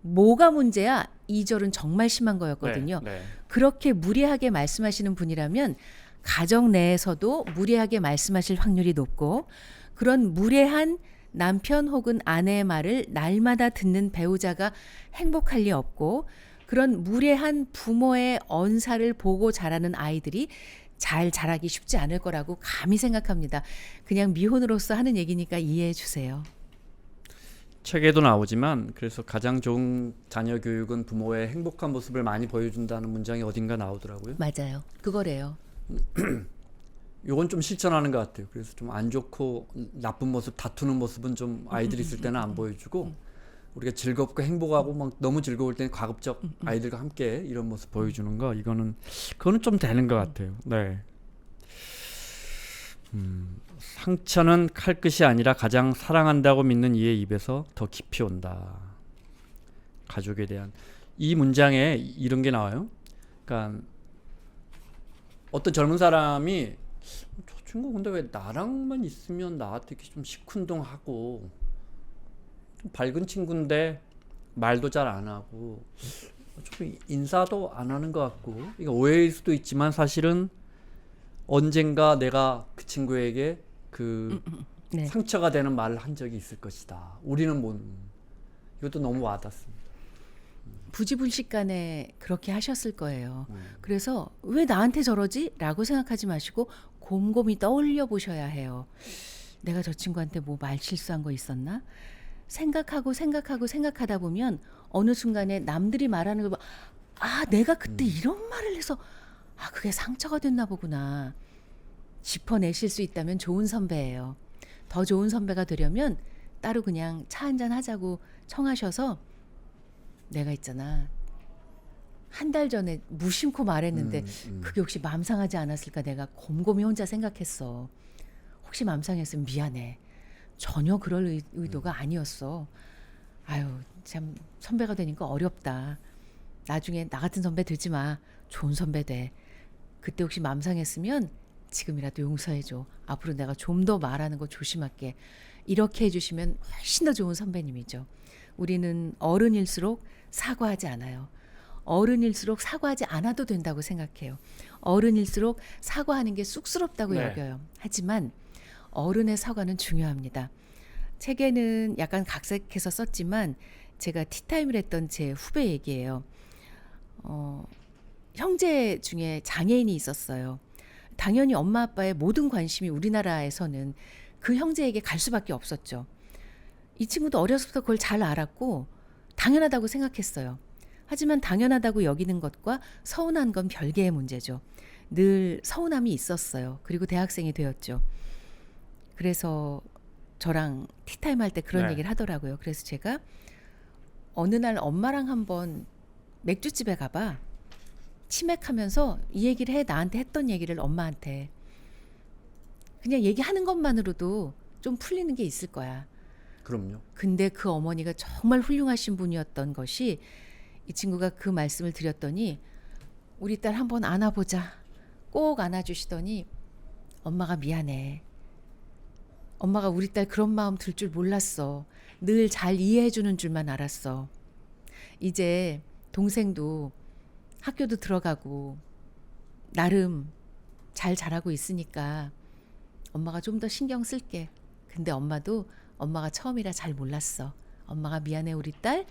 뭐가 문제야? 2절은 정말 심한 거였거든요. 네. 그렇게 무례하게 말씀하시는 분이라면 가정 내에서도 무례하게 말씀하실 확률이 높고 그런 무례한 남편 혹은 아내의 말을 날마다 듣는 배우자가 행복할 리 없고 그런 무례한 부모의 언사를 보고 자라는 아이들이 잘 자라기 쉽지 않을 거라고 감히 생각합니다. 그냥 미혼으로서 하는 얘기니까 이해해 주세요. 책에도 나오지만 그래서 가장 좋은 자녀 교육은 부모의 행복한 모습을 많이 보여준다는 문장이 어딘가 나오더라고요. 맞아요. 그거래요. 요건 좀 실천하는 것 같아요. 그래서 좀 안 좋고 나쁜 모습, 다투는 모습은 좀 아이들이 있을 때는 안 보여주고 우리가 즐겁고 행복하고 막 너무 즐거울 때는 가급적 아이들과 함께 이런 모습 보여주는 거 그거는 좀 되는 것 같아요. 네. 상처는 칼끝이 아니라 가장 사랑한다고 믿는 이의 입에서 더 깊이 온다. 가족에 대한 이 문장에 이런 게 나와요. 그러니까 어떤 젊은 사람이 저 친구 근데 왜 나랑만 있으면 나한테 이렇게 좀 시큰둥하고 좀 밝은 친구인데 말도 잘 안 하고 좀 인사도 안 하는 것 같고 이거 오해일 수도 있지만 사실은 언젠가 내가 그 친구에게 그 네. 상처가 되는 말을 한 적이 있을 것이다. 우리는 이것도 너무 와닿습니다. 부지불식간에 그렇게 하셨을 거예요. 그래서 왜 나한테 저러지? 라고 생각하지 마시고 곰곰이 떠올려 보셔야 해요. 내가 저 친구한테 뭐 말 실수한 거 있었나? 생각하다 보면 어느 순간에 남들이 말하는 걸 내가 그때 이런 말을 해서 그게 상처가 됐나 보구나. 짚어내실 수 있다면 좋은 선배예요. 더 좋은 선배가 되려면 따로 그냥 차 한잔 하자고 청하셔서 내가 있잖아. 한 달 전에 무심코 말했는데 그게 혹시 맘 상하지 않았을까 내가 곰곰이 혼자 생각했어. 혹시 맘 상했으면 미안해. 전혀 그럴 의도가 아니었어. 아유 참 선배가 되니까 어렵다. 나중에 나 같은 선배 되지 마. 좋은 선배 돼. 그때 혹시 맘 상했으면 지금이라도 용서해줘. 앞으로 내가 좀 더 말하는 거 조심할게. 이렇게 해주시면 훨씬 더 좋은 선배님이죠. 우리는 어른일수록 사과하지 않아요. 어른일수록 사과하지 않아도 된다고 생각해요. 어른일수록 사과하는 게 쑥스럽다고 네. 여겨요. 하지만 어른의 사과는 중요합니다. 책에는 약간 각색해서 썼지만 제가 티타임을 했던 제 후배 얘기예요. 형제 중에 장애인이 있었어요. 당연히 엄마 아빠의 모든 관심이 우리나라에서는 그 형제에게 갈 수밖에 없었죠. 이 친구도 어려서부터 그걸 잘 알았고 당연하다고 생각했어요. 하지만 당연하다고 여기는 것과 서운한 건 별개의 문제죠. 늘 서운함이 있었어요. 그리고 대학생이 되었죠. 그래서 저랑 티타임 할 때 그런 네. 얘기를 하더라고요. 그래서 제가 어느 날 엄마랑 한번 맥주집에 가봐. 치맥하면서 이 얘기를 해. 나한테 했던 얘기를 엄마한테. 그냥 얘기하는 것만으로도 좀 풀리는 게 있을 거야. 그럼요. 근데 그 어머니가 정말 훌륭하신 분이었던 것이 이 친구가 그 말씀을 드렸더니 우리 딸 한번 안아보자. 꼭 안아주시더니 엄마가 미안해. 엄마가 우리 딸 그런 마음 들 줄 몰랐어. 늘 잘 이해해주는 줄만 알았어. 이제 동생도 학교도 들어가고 나름 잘 자라고 있으니까 엄마가 좀 더 신경 쓸게. 근데 엄마도 엄마가 처음이라 잘 몰랐어. 엄마가 미안해 우리 딸.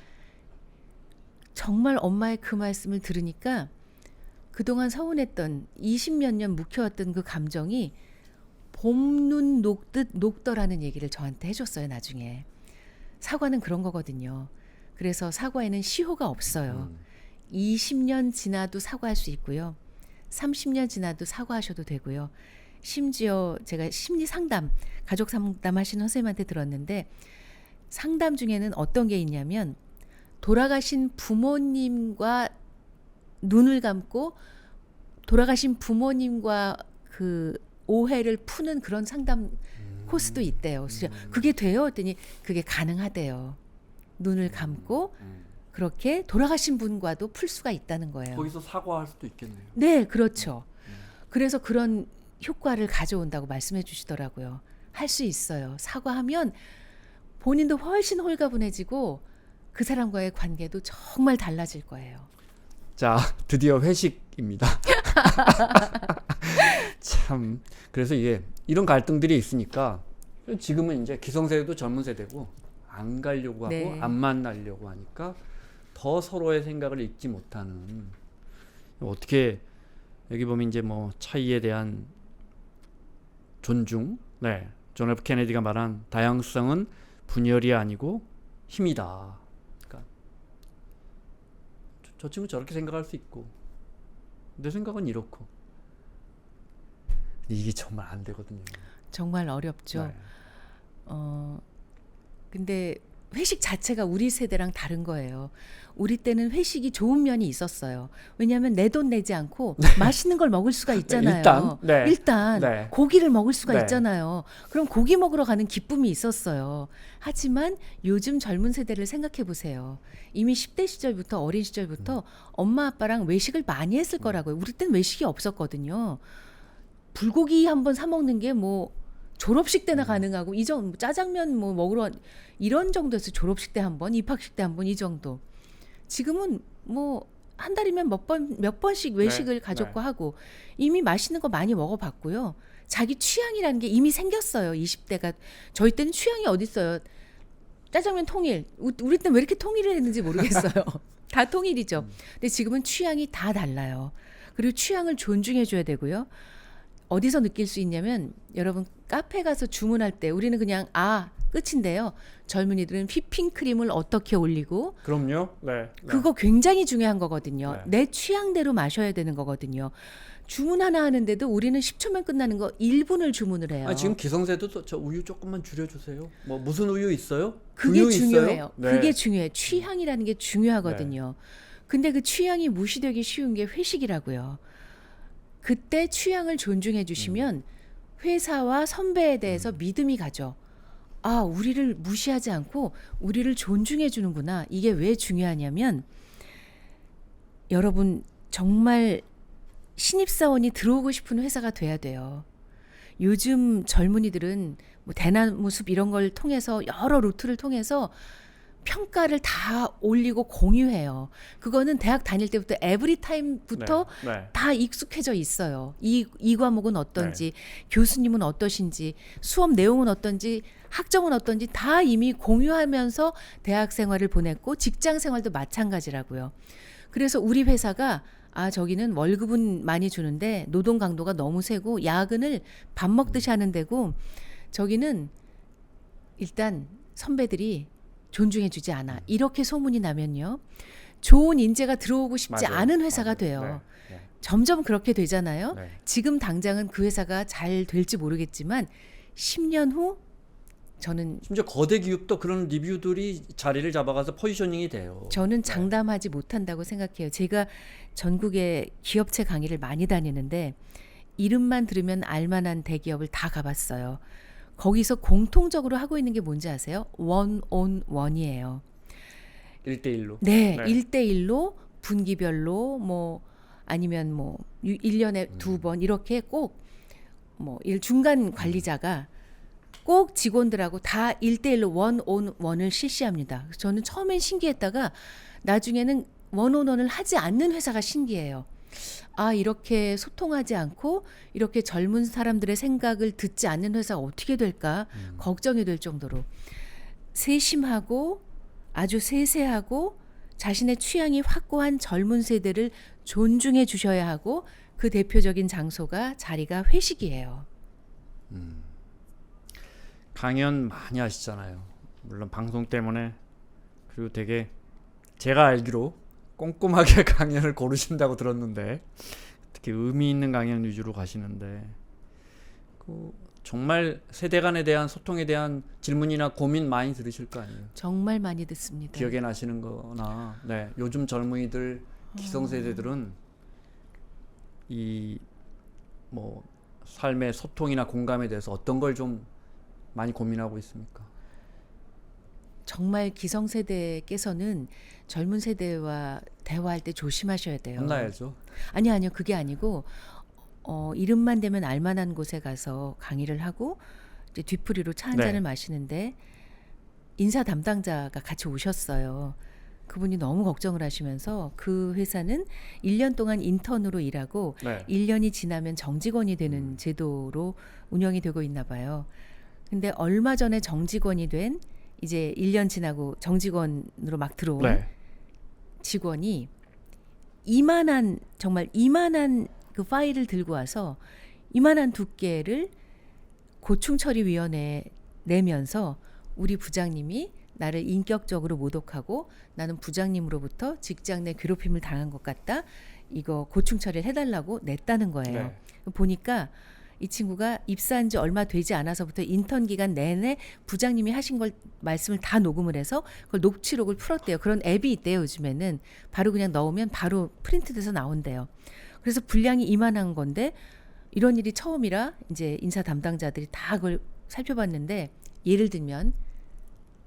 정말 엄마의 그 말씀을 들으니까 그동안 서운했던 20몇 년 묵혀왔던 그 감정이 봄눈 녹듯 녹더라는 얘기를 저한테 해줬어요. 나중에. 사과는 그런 거거든요. 그래서 사과에는 시효가 없어요. 20년 지나도 사과할 수 있고요. 30년 지나도 사과하셔도 되고요. 심지어 제가 심리 상담, 가족 상담 하시는 선생님한테 들었는데 상담 중에는 어떤 게 있냐면 돌아가신 부모님과 눈을 감고 돌아가신 부모님과 그 오해를 푸는 그런 상담 코스도 있대요. 그래서 그게 돼요? 했더니 그게 가능하대요. 눈을 감고 그렇게 돌아가신 분과도 풀 수가 있다는 거예요. 거기서 사과할 수도 있겠네요. 네, 그렇죠. 그래서 그런 효과를 가져온다고 말씀해 주시더라고요. 할 수 있어요. 사과하면 본인도 훨씬 홀가분해지고 그 사람과의 관계도 정말 달라질 거예요. 자, 드디어 회식입니다. 참, 그래서 이게 이런 갈등들이 있으니까 지금은 이제 기성세대도 젊은 세대고 안 가려고 하고 네. 안 만나려고 하니까 더 서로의 생각을 읽지 못하는, 어떻게 여기 보면 이제 뭐 차이에 대한 존중, 네, 존 F 케네디가 말한 다양성은 분열이 아니고 힘이다. 그러니까 저 친구 저렇게 생각할 수 있고 내 생각은 이렇고. 근데 이게 정말 안 되거든요. 정말 어렵죠. 네. 근데 회식 자체가 우리 세대랑 다른 거예요. 우리 때는 회식이 좋은 면이 있었어요. 왜냐하면 내 돈 내지 않고 맛있는 걸 먹을 수가 있잖아요. 일단 네. 고기를 먹을 수가 네. 있잖아요. 그럼 고기 먹으러 가는 기쁨이 있었어요. 하지만 요즘 젊은 세대를 생각해 보세요. 이미 10대 시절부터 어린 시절부터 엄마 아빠랑 외식을 많이 했을 거라고요. 우리 때는 외식이 없었거든요. 불고기 한번 사 먹는 게 뭐 졸업식 때나 가능하고 짜장면 뭐 먹으러 이런 정도에서 졸업식 때 한 번, 입학식 때 한 번 이 정도. 지금은 뭐 한 달이면 몇 번씩 외식을 가족과 하고 이미 맛있는 거 많이 먹어봤고요. 자기 취향이라는 게 이미 생겼어요. 20대가 저희 때는 취향이 어디 있어요. 짜장면 통일. 우리 때는 왜 이렇게 통일을 했는지 모르겠어요. 다 통일이죠. 근데 지금은 취향이 다 달라요. 그리고 취향을 존중해 줘야 되고요. 어디서 느낄 수 있냐면 여러분 카페 가서 주문할 때 우리는 그냥 끝인데요. 젊은이들은 휘핑크림을 어떻게 올리고 그럼요. 네. 그거 굉장히 중요한 거거든요. 네. 내 취향대로 마셔야 되는 거거든요. 주문 하나 하는데도 우리는 10초면 끝나는 거 1분을 주문을 해요. 아, 지금 기성세대도 저 우유 조금만 줄여주세요. 뭐 무슨 우유 있어요? 그게 우유 중요해요. 있어요? 네. 그게 중요해요. 취향이라는 게 중요하거든요. 근데 그 취향이 무시되기 쉬운 게 회식이라고요. 그때 취향을 존중해 주시면 회사와 선배에 대해서 믿음이 가죠. 우리를 무시하지 않고 우리를 존중해 주는구나. 이게 왜 중요하냐면 여러분 정말 신입사원이 들어오고 싶은 회사가 돼야 돼요. 요즘 젊은이들은 뭐 대나무 숲 이런 걸 통해서 여러 루트를 통해서 평가를 다 올리고 공유해요. 그거는 대학 다닐 때부터 에브리타임부터 다 익숙해져 있어요. 이 과목은 어떤지, 교수님은 어떠신지, 수업 내용은 어떤지, 학점은 어떤지 다 이미 공유하면서 대학 생활을 보냈고 직장 생활도 마찬가지라고요. 그래서 우리 회사가 저기는 월급은 많이 주는데 노동 강도가 너무 세고 야근을 밥 먹듯이 하는 데고 저기는 일단 선배들이 존중해 주지 않아. 이렇게 소문이 나면요. 좋은 인재가 들어오고 싶지 않은 회사가 돼요. 점점 그렇게 되잖아요. 지금 당장은 그 회사가 잘 될지 모르겠지만 10년 후 저는 심지어 거대 기업도 그런 리뷰들이 자리를 잡아가서 포지셔닝이 돼요. 저는 장담하지 못한다고 생각해요. 제가 전국의 기업체 강의를 많이 다니는데 이름만 들으면 알만한 대기업을 다 가봤어요. 거기서 공통적으로 하고 있는 게 뭔지 아세요? 원온원이에요. 1대1로. 네, 1대1로 분기별로 뭐 아니면 뭐 1년에 2번 이렇게 꼭 뭐 중간 관리자가 꼭 직원들하고 다 1대1로 원온원을 실시합니다. 저는 처음엔 신기했다가 나중에는 원온원을 하지 않는 회사가 신기해요. 이렇게 소통하지 않고 이렇게 젊은 사람들의 생각을 듣지 않는 회사가 어떻게 될까 걱정이 될 정도로 세심하고 아주 세세하고 자신의 취향이 확고한 젊은 세대를 존중해 주셔야 하고 그 대표적인 장소가 자리가 회식이에요. 강연 많이 하시잖아요. 물론 방송 때문에. 그리고 되게 제가 알기로 꼼꼼하게 강연을 고르신다고 들었는데 특히 의미 있는 강연 위주로 가시는데 정말 세대 간에 대한 소통에 대한 질문이나 고민 많이 들으실 거 아니에요. 정말 많이 듣습니다. 기억에 나시는 거나 요즘 젊은이들 기성세대들은 이 뭐 삶의 소통이나 공감에 대해서 어떤 걸 좀 많이 고민하고 있습니까? 정말 기성세대께서는 젊은 세대와 대화할 때 조심하셔야 돼요. 혼나야죠. 아니요. 그게 아니고 이름만 되면 알만한 곳에 가서 강의를 하고 이제 뒤풀이로 차 한 네. 잔을 마시는데 인사 담당자가 같이 오셨어요. 그분이 너무 걱정을 하시면서 그 회사는 1년 동안 인턴으로 일하고 네. 1년이 지나면 정직원이 되는 제도로 운영이 되고 있나 봐요. 근데 얼마 전에 정직원이 된 이제 1년 지나고 정직원으로 막 들어온 네. 직원이 정말 이만한 그 파일을 들고 와서 이만한 두께를 고충처리위원회에 내면서 우리 부장님이 나를 인격적으로 모독하고 나는 부장님으로부터 직장 내 괴롭힘을 당한 것 같다. 이거 고충처리를 해달라고 냈다는 거예요. 네. 보니까 이 친구가 입사한 지 얼마 되지 않아서부터 인턴 기간 내내 부장님이 하신 걸 말씀을 다 녹음을 해서 그걸 녹취록을 풀었대요. 그런 앱이 있대요. 요즘에는 바로 그냥 넣으면 바로 프린트돼서 나온대요. 그래서 분량이 이만한 건데 이런 일이 처음이라 이제 인사 담당자들이 다 그걸 살펴봤는데 예를 들면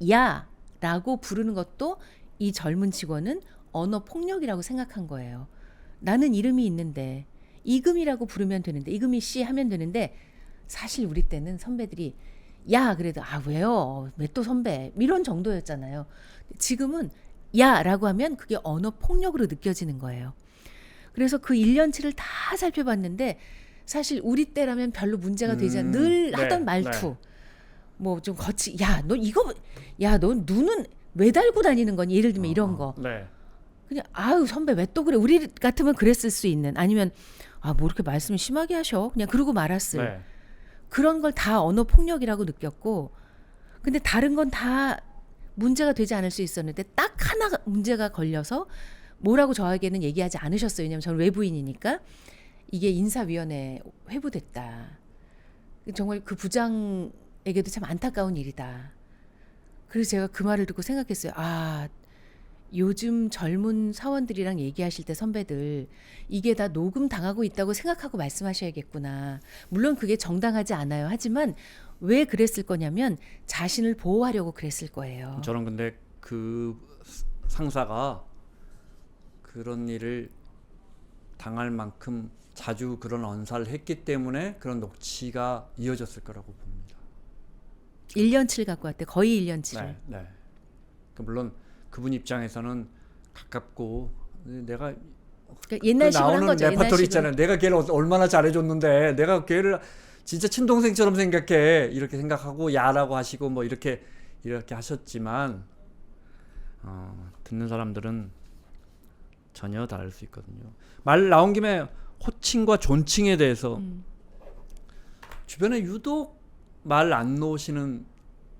야라고 부르는 것도 이 젊은 직원은 언어 폭력이라고 생각한 거예요. 나는 이름이 있는데 이금이라고 부르면 되는데 이금이 씨 하면 되는데 사실 우리 때는 선배들이 야 그래도 아 왜요? 왜 또 선배? 이런 정도였잖아요. 지금은 야라고 하면 그게 언어 폭력으로 느껴지는 거예요. 그래서 그 1년치를 다 살펴봤는데 사실 우리 때라면 별로 문제가 되지 않는 늘 네, 하던 말투 뭐 좀 거치 야 너 이거 야 너 눈은 왜 달고 다니는 거니? 예를 들면 이런 거 네. 그냥 아유 선배 왜 또 그래 우리 같으면 그랬을 수 있는 아니면 아 뭐 이렇게 말씀을 심하게 하셔 그냥 그러고 말았을 네. 그런 걸 다 언어 폭력이라고 느꼈고 근데 다른 건 다 문제가 되지 않을 수 있었는데 딱 하나 문제가 걸려서 뭐라고 저에게는 얘기하지 않으셨어요. 왜냐하면 저는 외부인이니까 이게 인사위원회에 회부됐다. 정말 그 부장에게도 참 안타까운 일이다. 그래서 제가 그 말을 듣고 생각했어요. 아 요즘 젊은 사원들이랑 얘기하실 때 선배들 이게 다 녹음 당하고 있다고 생각하고 말씀하셔야겠구나. 물론 그게 정당하지 않아요. 하지만 왜 그랬을 거냐면 자신을 보호하려고 그랬을 거예요. 저는 근데 그 상사가 그런 일을 당할 만큼 자주 그런 언사를 했기 때문에 그런 녹취가 이어졌을 거라고 봅니다. 1년치를 갖고 왔대. 거의 1년치를. 네, 네. 물론 그분 입장에서는 가깝고 내가 그러니까 옛날식으로 한 나오는 거죠. 레퍼토리 옛날식으로. 있잖아요. 내가 걔를 얼마나 잘해줬는데 내가 걔를 진짜 친동생처럼 생각해 이렇게 생각하고 야라고 하시고 뭐 이렇게 하셨지만 듣는 사람들은 전혀 다를 수 있거든요. 말 나온 김에 호칭과 존칭에 대해서 주변에 유독 말 안 놓으시는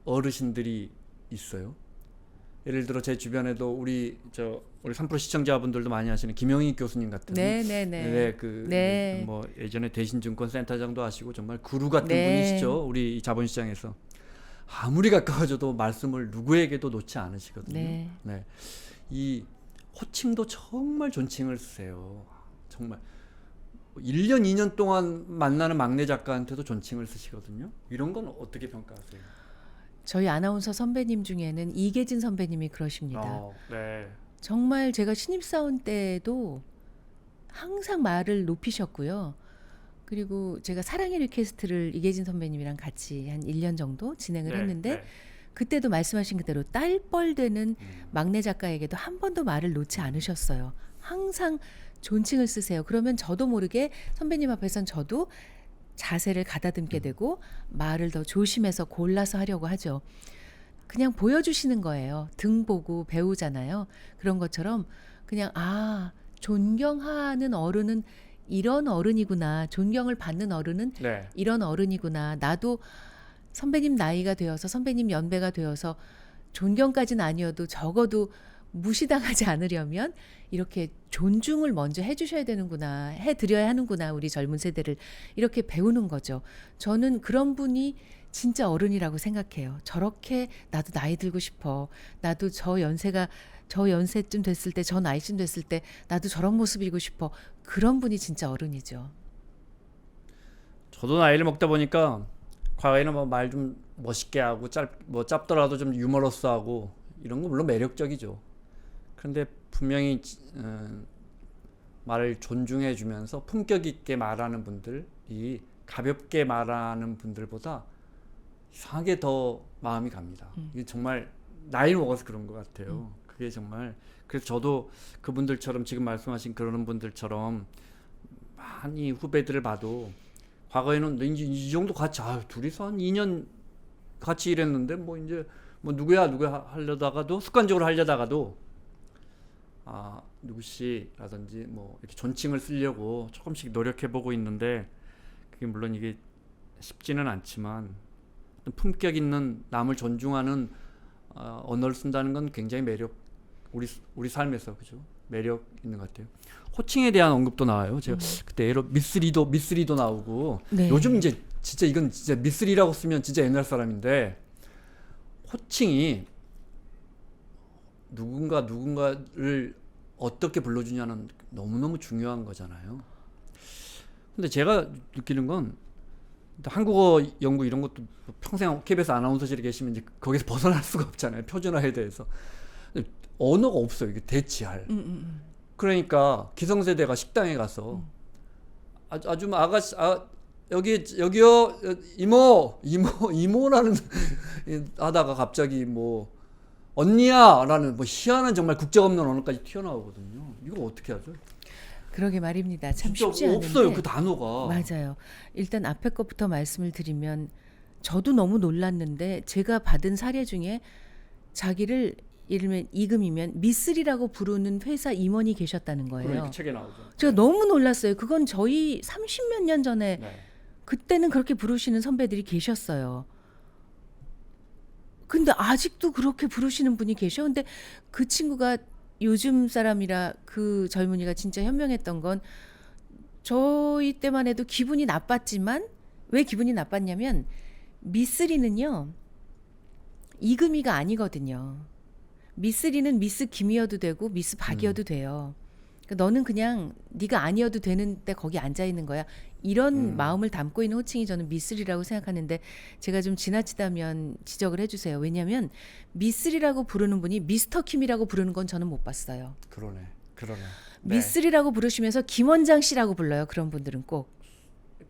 어르신들이 있어요. 예를 들어 제 주변에도 우리 3프로 시청자분들도 많이 하시는 김영희 교수님 같은 네. 뭐 예전에 대신증권 센터장도 하시고 정말 구루 같은 네. 분이시죠. 우리 이 자본시장에서 아무리 가까워져도 말씀을 누구에게도 놓지 않으시거든요. 네. 이 호칭도 정말 존칭을 쓰세요. 정말 1년 2년 동안 만나는 막내 작가한테도 존칭을 쓰시거든요. 이런 건 어떻게 평가하세요? 저희 아나운서 선배님 중에는 이계진 선배님이 그러십니다. 네. 정말 제가 신입사원 때도 항상 말을 높이셨고요. 그리고 제가 사랑의 리퀘스트를 이계진 선배님이랑 같이 한 1년 정도 진행을 했는데 그때도 말씀하신 그대로 딸뻘되는 막내 작가에게도 한 번도 말을 놓지 않으셨어요. 항상 존칭을 쓰세요. 그러면 저도 모르게 선배님 앞에선 저도 자세를 가다듬게 되고 말을 더 조심해서 골라서 하려고 하죠. 그냥 보여주시는 거예요. 등 보고 배우잖아요. 그런 것처럼 그냥 존경하는 어른은 이런 어른이구나. 존경을 받는 어른은 이런 어른이구나. 나도 선배님 나이가 되어서 선배님 연배가 되어서 존경까지는 아니어도 적어도 무시당하지 않으려면 이렇게 존중을 먼저 해주셔야 되는구나. 해드려야 하는구나. 우리 젊은 세대를 이렇게 배우는 거죠. 저는 그런 분이 진짜 어른이라고 생각해요. 저렇게 나도 나이 들고 싶어. 나도 저 연세쯤 됐을 때 저 나이쯤 됐을 때 나도 저런 모습이고 싶어. 그런 분이 진짜 어른이죠. 저도 나이를 먹다 보니까 과거에는 뭐 말 좀 멋있게 하고 뭐 짧더라도 좀 유머러스하고 이런 거 물론 매력적이죠. 그런데 분명히 말을 존중해 주면서 품격 있게 말하는 분들이 가볍게 말하는 분들보다 이상하게 더 마음이 갑니다. 이게 정말 나이 먹어서 그런 것 같아요. 그게 정말 그래서 저도 그분들처럼 지금 말씀하신 그런 분들처럼 많이 후배들을 봐도 과거에는 이제 이 정도 같이 둘이서 한 2년 같이 일했는데 뭐 이제 뭐 누구야 하려다가도 습관적으로 하려다가도 누구씨라든지 뭐 이렇게 존칭을 쓰려고 조금씩 노력해 보고 있는데 그게 물론 이게 쉽지는 않지만 품격 있는 남을 존중하는 언어를 쓴다는 건 굉장히 우리 삶에서 그죠? 매력 있는 것 같아요. 호칭에 대한 언급도 나와요. 제가 그때 예로 미쓰리도 나오고 네. 요즘 이제 진짜 이건 진짜 미쓰리라고 쓰면 진짜 옛날 사람인데 호칭이 누군가를 어떻게 불러주냐는 너무너무 중요한 거잖아요. 근데 제가 느끼는 건 한국어 연구 이런 것도 평생 KBS 아나운서실에 계시면 이제 거기서 벗어날 수가 없잖아요. 표준화에 대해서. 언어가 없어요. 이게 대치할. 그러니까 기성세대가 식당에 가서 아주 아가씨 여기요 이모라는 하다가 갑자기 뭐 언니야라는 뭐 희한한 정말 국적 없는 언어까지 튀어나오거든요. 이걸 어떻게 하죠? 그러게 말입니다. 참 진짜 쉽지 않은데. 없어요. 그 단어가. 맞아요. 일단 앞에 것부터 말씀을 드리면 저도 너무 놀랐는데 제가 받은 사례 중에 자기를 예를 들면 이금이면 미쓰리라고 부르는 회사 임원이 계셨다는 거예요. 그러니까 책에 나오죠. 제가 너무 놀랐어요. 그건 저희 30몇 년 전에 네. 그때는 그렇게 부르시는 선배들이 계셨어요. 근데 아직도 그렇게 부르시는 분이 계셔. 근데 그 친구가 요즘 사람이라 그 젊은이가 진짜 현명했던 건 저희 때만 해도 기분이 나빴지만 왜 기분이 나빴냐면 미쓰리는요 이금희가 아니거든요. 미쓰리는 미스 김이어도 되고 미스 박이어도 돼요. 그러니까 너는 그냥 네가 아니어도 되는데 거기 앉아 있는 거야. 이런 마음을 담고 있는 호칭이 저는 미쓰리라고 생각하는데 제가 좀 지나치다면 지적을 해주세요. 왜냐하면 미쓰리라고 부르는 분이 미스터 킴이라고 부르는 건 저는 못 봤어요. 그러네. 네. 미쓰리라고 부르시면서 김원장 씨라고 불러요. 그런 분들은 꼭.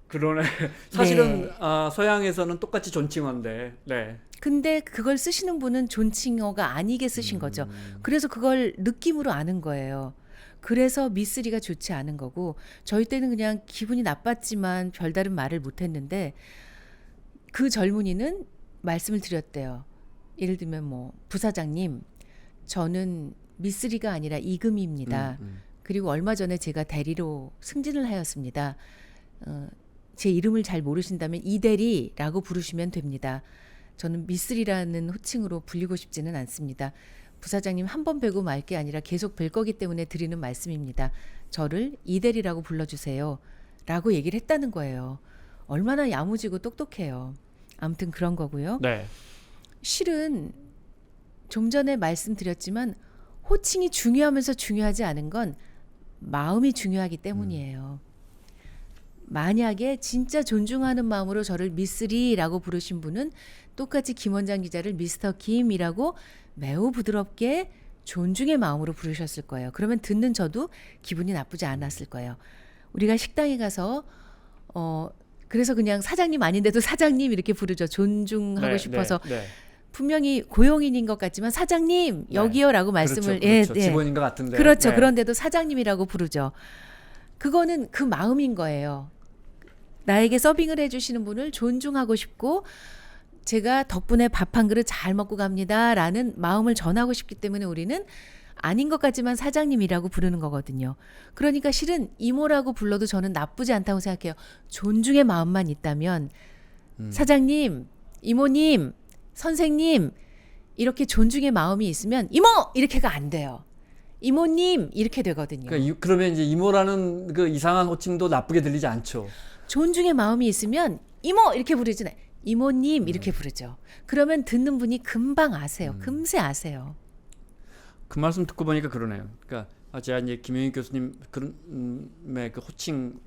그러네. 사실은 네. 서양에서는 똑같이 존칭어인데. 네. 근데 그걸 쓰시는 분은 존칭어가 아니게 쓰신 거죠. 그래서 그걸 느낌으로 아는 거예요. 그래서 미쓰리가 좋지 않은 거고 저희 때는 그냥 기분이 나빴지만 별다른 말을 못했는데 그 젊은이는 말씀을 드렸대요. 예를 들면 뭐 부사장님 저는 미쓰리가 아니라 이금희입니다. 그리고 얼마 전에 제가 대리로 승진을 하였습니다. 제 이름을 잘 모르신다면 이대리라고 부르시면 됩니다. 저는 미쓰리라는 호칭으로 불리고 싶지는 않습니다. 부사장님 한 번 뵈고 말 게 아니라 계속 뵐 거기 때문에 드리는 말씀입니다. 저를 이대리라고 불러주세요. 라고 얘기를 했다는 거예요. 얼마나 야무지고 똑똑해요. 아무튼 그런 거고요. 네. 실은 좀 전에 말씀드렸지만 호칭이 중요하면서 중요하지 않은 건 마음이 중요하기 때문이에요. 만약에 진짜 존중하는 마음으로 저를 미쓰리라고 부르신 분은 똑같이 김원장 기자를 미스터 김이라고 매우 부드럽게 존중의 마음으로 부르셨을 거예요. 그러면 듣는 저도 기분이 나쁘지 않았을 거예요. 우리가 식당에 가서 그래서 그냥 사장님 아닌데도 사장님 이렇게 부르죠. 존중하고 싶어서 분명히 고용인인 것 같지만 사장님 여기요라고 말씀을 그렇죠. 직원인 것 같은데. 그렇죠. 그런데도 사장님이라고 부르죠. 그거는 그 마음인 거예요. 나에게 서빙을 해주시는 분을 존중하고 싶고 제가 덕분에 밥 한 그릇 잘 먹고 갑니다라는 마음을 전하고 싶기 때문에 우리는 아닌 것 같지만 사장님이라고 부르는 거거든요. 그러니까 실은 이모라고 불러도 저는 나쁘지 않다고 생각해요. 존중의 마음만 있다면 사장님, 이모님, 선생님 이렇게 존중의 마음이 있으면 이모! 이렇게가 안 돼요. 이모님 이렇게 되거든요. 그러면 이제 이모라는 그 이상한 호칭도 나쁘게 들리지 않죠. 존중의 마음이 있으면 이모 이렇게 부르잖아요. 이모님 이렇게 부르죠. 그러면 듣는 분이 금방 아세요. 금세 아세요. 그 말씀 듣고 보니까 그러네요. 그러니까 제가 이제 김영희 교수님 그런 그 호칭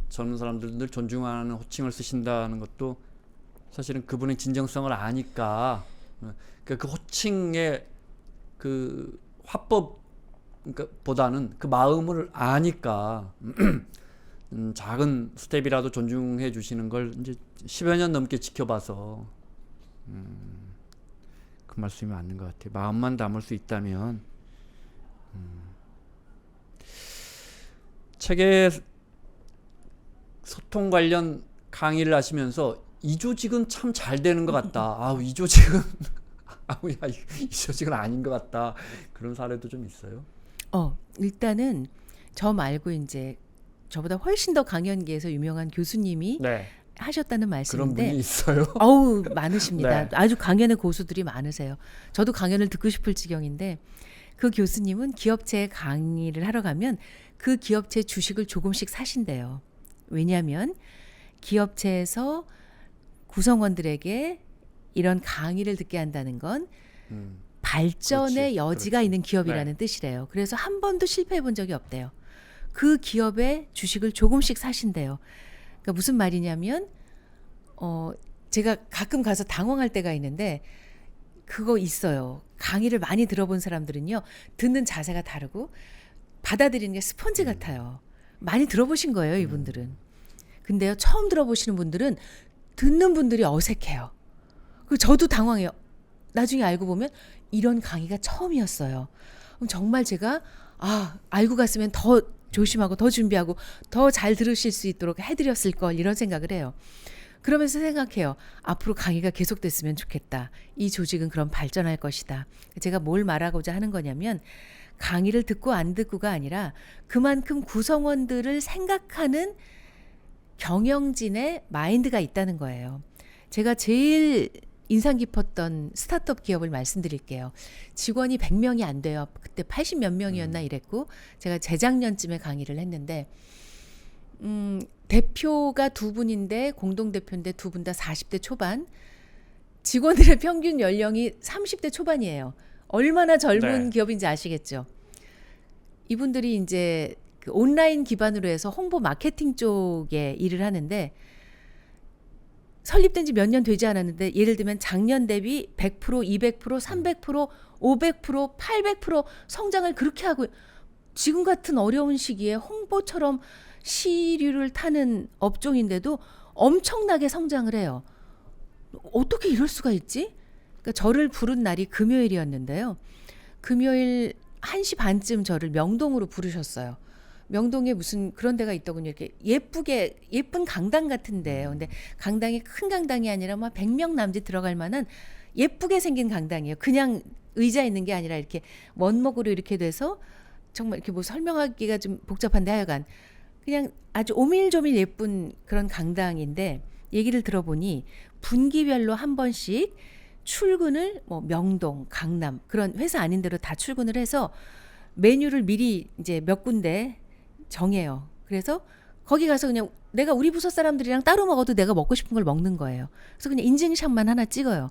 젊은 사람들 늘 존중하는 호칭을 쓰신다는 것도 사실은 그분의 진정성을 아니까 그 호칭의 그 화법 보다는 그 마음을 아니까 작은 스텝이라도 존중해 주시는 걸 이제 10여 년 넘게 지켜봐서 그 말씀이 맞는 것 같아요. 마음만 담을 수 있다면 책에 소통 관련 강의를 하시면서 이 조직은 참 잘 되는 것 같다. 이 조직은 이 조직은 아닌 것 같다. 그런 사례도 좀 있어요. 일단은 저 말고 이제 저보다 훨씬 더 강연계에서 유명한 교수님이 네. 하셨다는 그런 말씀인데 분이 있어요. 많으십니다. 네. 아주 강연의 고수들이 많으세요. 저도 강연을 듣고 싶을 지경인데 그 교수님은 기업체에 강의를 하러 가면 그 기업체 주식을 조금씩 사신대요. 왜냐하면 기업체에서 구성원들에게 이런 강의를 듣게 한다는 건 발전의 그렇지, 여지가 그렇지. 있는 기업이라는 뜻이래요. 그래서 한 번도 실패해 본 적이 없대요. 그 기업의 주식을 조금씩 사신대요. 그러니까 무슨 말이냐면 제가 가끔 가서 당황할 때가 있는데 그거 있어요. 강의를 많이 들어본 사람들은요. 듣는 자세가 다르고 받아들이는 게 스펀지 같아요. 많이 들어보신 거예요, 이분들은. 근데요, 처음 들어보시는 분들은 듣는 분들이 어색해요. 그리고 저도 당황해요. 나중에 알고 보면 이런 강의가 처음이었어요. 그럼 정말 제가 알고 갔으면 더 조심하고 더 준비하고 더 잘 들으실 수 있도록 해드렸을 걸 이런 생각을 해요. 그러면서 생각해요. 앞으로 강의가 계속됐으면 좋겠다. 이 조직은 그럼 발전할 것이다. 제가 뭘 말하고자 하는 거냐면 강의를 듣고 안 듣고가 아니라 그만큼 구성원들을 생각하는 경영진의 마인드가 있다는 거예요. 제가 제일 인상 깊었던 스타트업 기업을 말씀드릴게요. 직원이 100명이 안 돼요. 그때 80 몇 명이었나 이랬고 제가 재작년쯤에 강의를 했는데 대표가 두 분인데 공동대표인데 두 분 다 40대 초반, 직원들의 평균 연령이 30대 초반이에요. 얼마나 젊은 네. 기업인지 아시겠죠? 이분들이 이제 그 온라인 기반으로 해서 홍보 마케팅 쪽에 일을 하는데 설립된 지 몇 년 되지 않았는데 예를 들면 작년 대비 100%, 200%, 300%, 500%, 800% 성장을 그렇게 하고 지금 같은 어려운 시기에 홍보처럼 시류를 타는 업종인데도 엄청나게 성장을 해요. 어떻게 이럴 수가 있지? 그러니까 저를 부른 날이 금요일이었는데요. 금요일 1시 반쯤 저를 명동으로 부르셨어요. 명동에 무슨 그런 데가 있더군요. 이렇게 예쁜 강당 같은데요. 근데 강당이 큰 강당이 아니라 막 100명 남짓 들어갈 만한 예쁘게 생긴 강당이에요. 그냥 의자 있는 게 아니라 이렇게 원목으로 이렇게 돼서 정말 이렇게 뭐 설명하기가 좀 복잡한데 하여간 그냥 아주 오밀조밀 예쁜 그런 강당인데 얘기를 들어보니 분기별로 한 번씩 출근을 뭐 명동, 강남 그런 회사 아닌 데로 다 출근을 해서 메뉴를 미리 이제 몇 군데 정해요. 그래서 거기 가서 그냥 내가 우리 부서 사람들이랑 따로 먹어도 내가 먹고 싶은 걸 먹는 거예요. 그래서 그냥 인증샷만 하나 찍어요.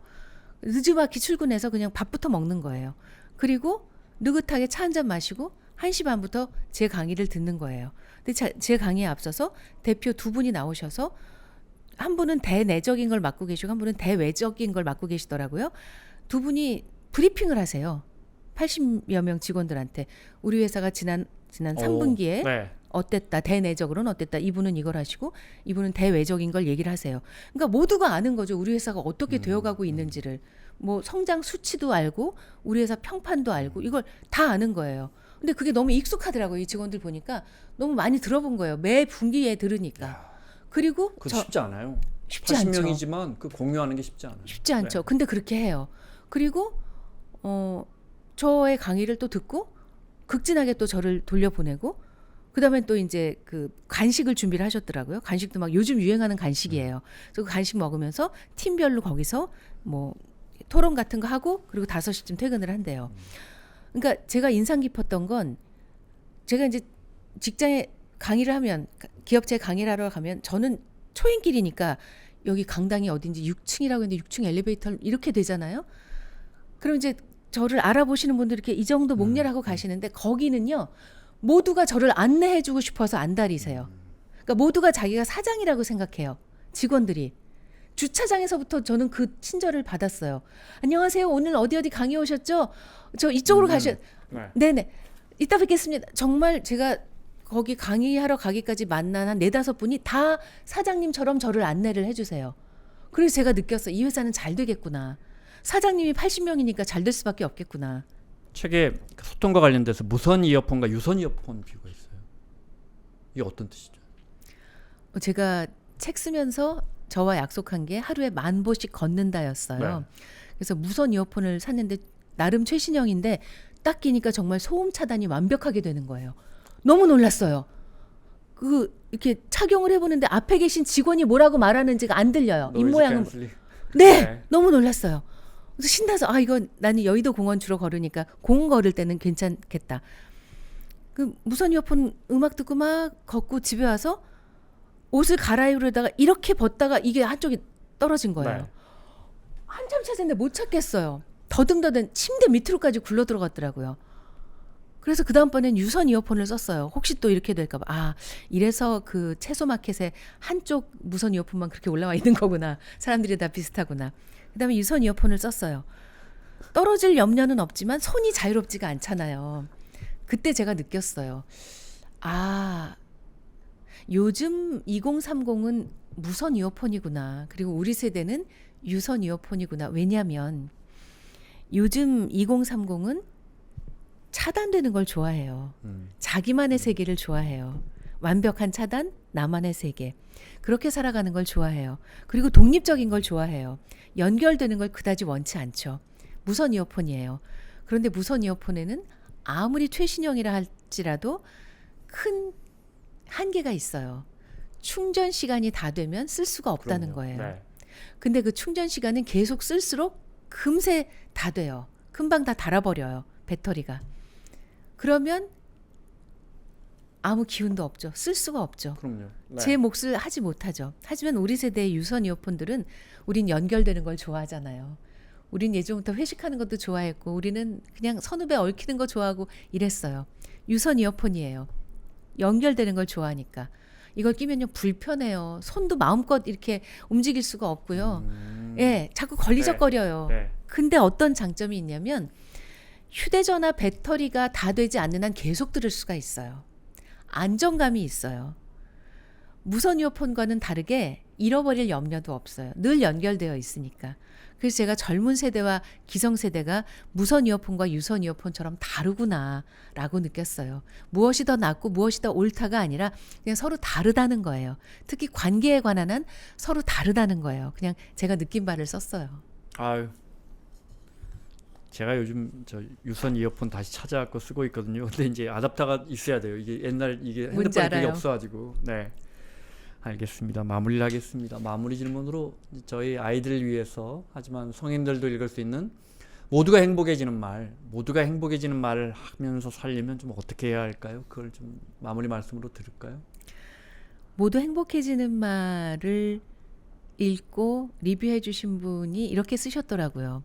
늦지막히 출근해서 그냥 밥부터 먹는 거예요. 그리고 느긋하게 차 한 잔 마시고 1시 반부터 제 강의를 듣는 거예요. 근데 제 강의에 앞서서 대표 두 분이 나오셔서 한 분은 대내적인 걸 맡고 계시고 한 분은 대외적인 걸 맡고 계시더라고요. 두 분이 브리핑을 하세요. 80여 명 직원들한테 우리 회사가 지난 3분기에 네. 어땠다. 대내적으로는 어땠다. 이분은 이걸 하시고 이분은 대외적인 걸 얘기를 하세요. 그러니까 모두가 아는 거죠. 우리 회사가 어떻게 되어가고 있는지를. 뭐 성장 수치도 알고 우리 회사 평판도 알고 이걸 다 아는 거예요. 근데 그게 너무 익숙하더라고요. 이 직원들 보니까 너무 많이 들어본 거예요. 매 분기에 들으니까. 그리고 그거 쉽지 않아요. 쉽지 않죠. 80명이지만 그 공유하는 게 쉽지 않아요. 쉽지 않죠. 네. 근데 그렇게 해요. 그리고 저의 강의를 또 듣고 극진하게 또 저를 돌려보내고 그다음에 또 이제 그 간식을 준비를 하셨더라고요. 간식도 막 요즘 유행하는 간식이에요. 그래서 그 간식 먹으면서 팀별로 거기서 뭐 토론 같은 거 하고 그리고 5시쯤 퇴근을 한대요. 그러니까 제가 인상 깊었던 건 제가 이제 직장에 강의를 하면 기업체 강의를 하러 가면 저는 초인길이니까 여기 강당이 어딘지 6층이라고 했는데 6층 엘리베이터 이렇게 되잖아요. 그럼 이제 저를 알아보시는 분들 이렇게 이 정도 목렬하고 가시는데 거기는요. 모두가 저를 안내해주고 싶어서 안달이세요. 그러니까 모두가 자기가 사장이라고 생각해요. 직원들이. 주차장에서부터 저는 그 친절을 받았어요. 안녕하세요. 오늘 어디 어디 강의 오셨죠? 저 이쪽으로 가셔. 네. 네네. 이따 뵙겠습니다. 정말 제가 거기 강의하러 가기까지 만난 한 4-5분이 다 사장님처럼 저를 안내를 해주세요. 그래서 제가 느꼈어요. 이 회사는 잘 되겠구나. 사장님이 80명이니까 잘 될 수밖에 없겠구나. 책에 소통과 관련돼서 무선 이어폰과 유선 이어폰 비유가 있어요. 이게 어떤 뜻이죠? 제가 책 쓰면서 저와 약속한 게 하루에 10,000보씩 걷는다였어요. 네. 그래서 무선 이어폰을 샀는데 나름 최신형인데 딱 끼니까 정말 소음 차단이 완벽하게 되는 거예요. 너무 놀랐어요. 그 이렇게 착용을 해보는데 앞에 계신 직원이 뭐라고 말하는지가 안 들려요. 입 노이즈 모양은 캔슬링. 네, 네. 너무 놀랐어요. 그래서 신나서 아 이건 나는 여의도 공원 주로 걸으니까 공원 걸을 때는 괜찮겠다. 그 무선 이어폰 음악 듣고 막 걷고 집에 와서 옷을 갈아입으려다가 이렇게 벗다가 이게 한쪽이 떨어진 거예요. 네. 한참 찾았는데 못 찾겠어요. 더듬더듬 침대 밑으로까지 굴러 들어갔더라고요. 그래서 그 다음번엔 유선 이어폰을 썼어요. 혹시 또 이렇게 될까 봐. 아, 이래서 그 채소 마켓에 한쪽 무선 이어폰만 그렇게 올라와 있는 거구나. 사람들이 다 비슷하구나. 그다음에 유선 이어폰을 썼어요. 떨어질 염려는 없지만 손이 자유롭지가 않잖아요. 그때 제가 느꼈어요. 아, 요즘 2030은 무선 이어폰이구나. 그리고 우리 세대는 유선 이어폰이구나. 왜냐하면 요즘 2030은 차단되는 걸 좋아해요. 자기만의 세계를 좋아해요. 완벽한 차단, 나만의 세계. 그렇게 살아가는 걸 좋아해요. 그리고 독립적인 걸 좋아해요. 연결되는 걸 그다지 원치 않죠. 무선 이어폰이에요. 그런데 무선 이어폰에는 아무리 최신형이라 할지라도 큰 한계가 있어요. 충전 시간이 다 되면 쓸 수가 없다는 그럼요. 거예요. 네. 근데 그 충전 시간은 계속 쓸수록 금세 다 돼요. 금방 다 닳아버려요. 배터리가. 그러면 아무 기운도 없죠. 쓸 수가 없죠. 그럼요. 네. 제 몫을 하지 못하죠. 하지만 우리 세대의 유선 이어폰들은 우린 연결되는 걸 좋아하잖아요. 우린 예전부터 회식하는 것도 좋아했고 우리는 그냥 선후배 얽히는 거 좋아하고 이랬어요. 유선 이어폰이에요. 연결되는 걸 좋아하니까. 이걸 끼면요 불편해요. 손도 마음껏 이렇게 움직일 수가 없고요. 예, 자꾸 걸리적거려요. 네. 근데 어떤 장점이 있냐면 휴대전화 배터리가 다 되지 않는 한 계속 들을 수가 있어요. 안정감이 있어요. 무선 이어폰과는 다르게 잃어버릴 염려도 없어요. 늘 연결되어 있으니까. 그래서 제가 젊은 세대와 기성세대가 무선 이어폰과 유선 이어폰처럼 다르구나라고 느꼈어요. 무엇이 더 낫고 무엇이 더 옳다가 아니라 그냥 서로 다르다는 거예요. 특히 관계에 관한 한 서로 다르다는 거예요. 그냥 제가 느낀 바를 썼어요. 아유, 제가 요즘 저 유선 이어폰 다시 찾아갖고 쓰고 있거든요. 근데 이제 아답터가 있어야 돼요. 이게 옛날 이게 뭔지 핸드폰이 그게 알아요. 없어가지고. 네, 알겠습니다. 마무리를 하겠습니다. 마무리 질문으로 저희 아이들을 위해서 하지만 성인들도 읽을 수 있는 모두가 행복해지는 말, 모두가 행복해지는 말을 하면서 살려면 좀 어떻게 해야 할까요? 그걸 좀 마무리 말씀으로 들을까요? 모두 행복해지는 말을 읽고 리뷰해 주신 분이 이렇게 쓰셨더라고요.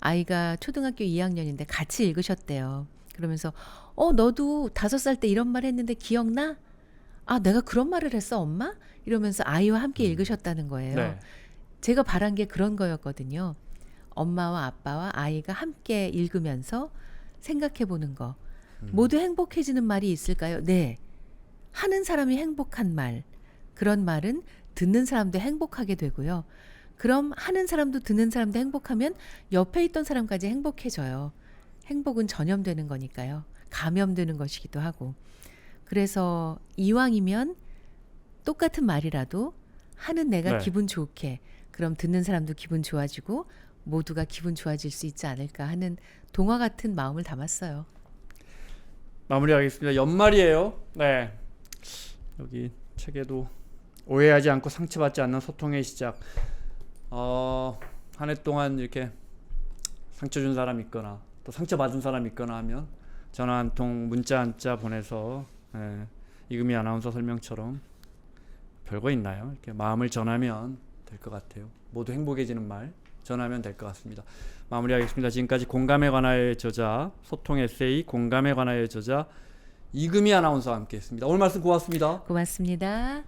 아이가 초등학교 2학년인데 같이 읽으셨대요. 그러면서 너도 5살 때 이런 말 했는데 기억나? 아, 내가 그런 말을 했어, 엄마? 이러면서 아이와 함께 읽으셨다는 거예요. 네. 제가 바란 게 그런 거였거든요. 엄마와 아빠와 아이가 함께 읽으면서 생각해 보는 거. 모두 행복해지는 말이 있을까요? 네. 하는 사람이 행복한 말. 그런 말은 듣는 사람도 행복하게 되고요. 그럼 하는 사람도 듣는 사람도 행복하면 옆에 있던 사람까지 행복해져요. 행복은 전염되는 거니까요. 감염되는 것이기도 하고. 그래서 이왕이면 똑같은 말이라도 하는 내가 네. 기분 좋게, 그럼 듣는 사람도 기분 좋아지고 모두가 기분 좋아질 수 있지 않을까 하는 동화 같은 마음을 담았어요. 마무리하겠습니다. 연말이에요. 네, 여기 책에도 오해하지 않고 상처받지 않는 소통의 시작. 한 해 동안 이렇게 상처 준 사람 있거나 또 상처 받은 사람 있거나 하면 전화 한 통, 문자 한 자 보내서 이금희 아나운서 설명처럼 별거 있나요? 이렇게 마음을 전하면 될 것 같아요. 모두 행복해지는 말 전하면 될 것 같습니다. 마무리하겠습니다. 지금까지 공감에 관하여의 저자, 소통 에세이 공감에 관하여의 저자 이금희 아나운서와 함께했습니다. 오늘 말씀 고맙습니다. 고맙습니다.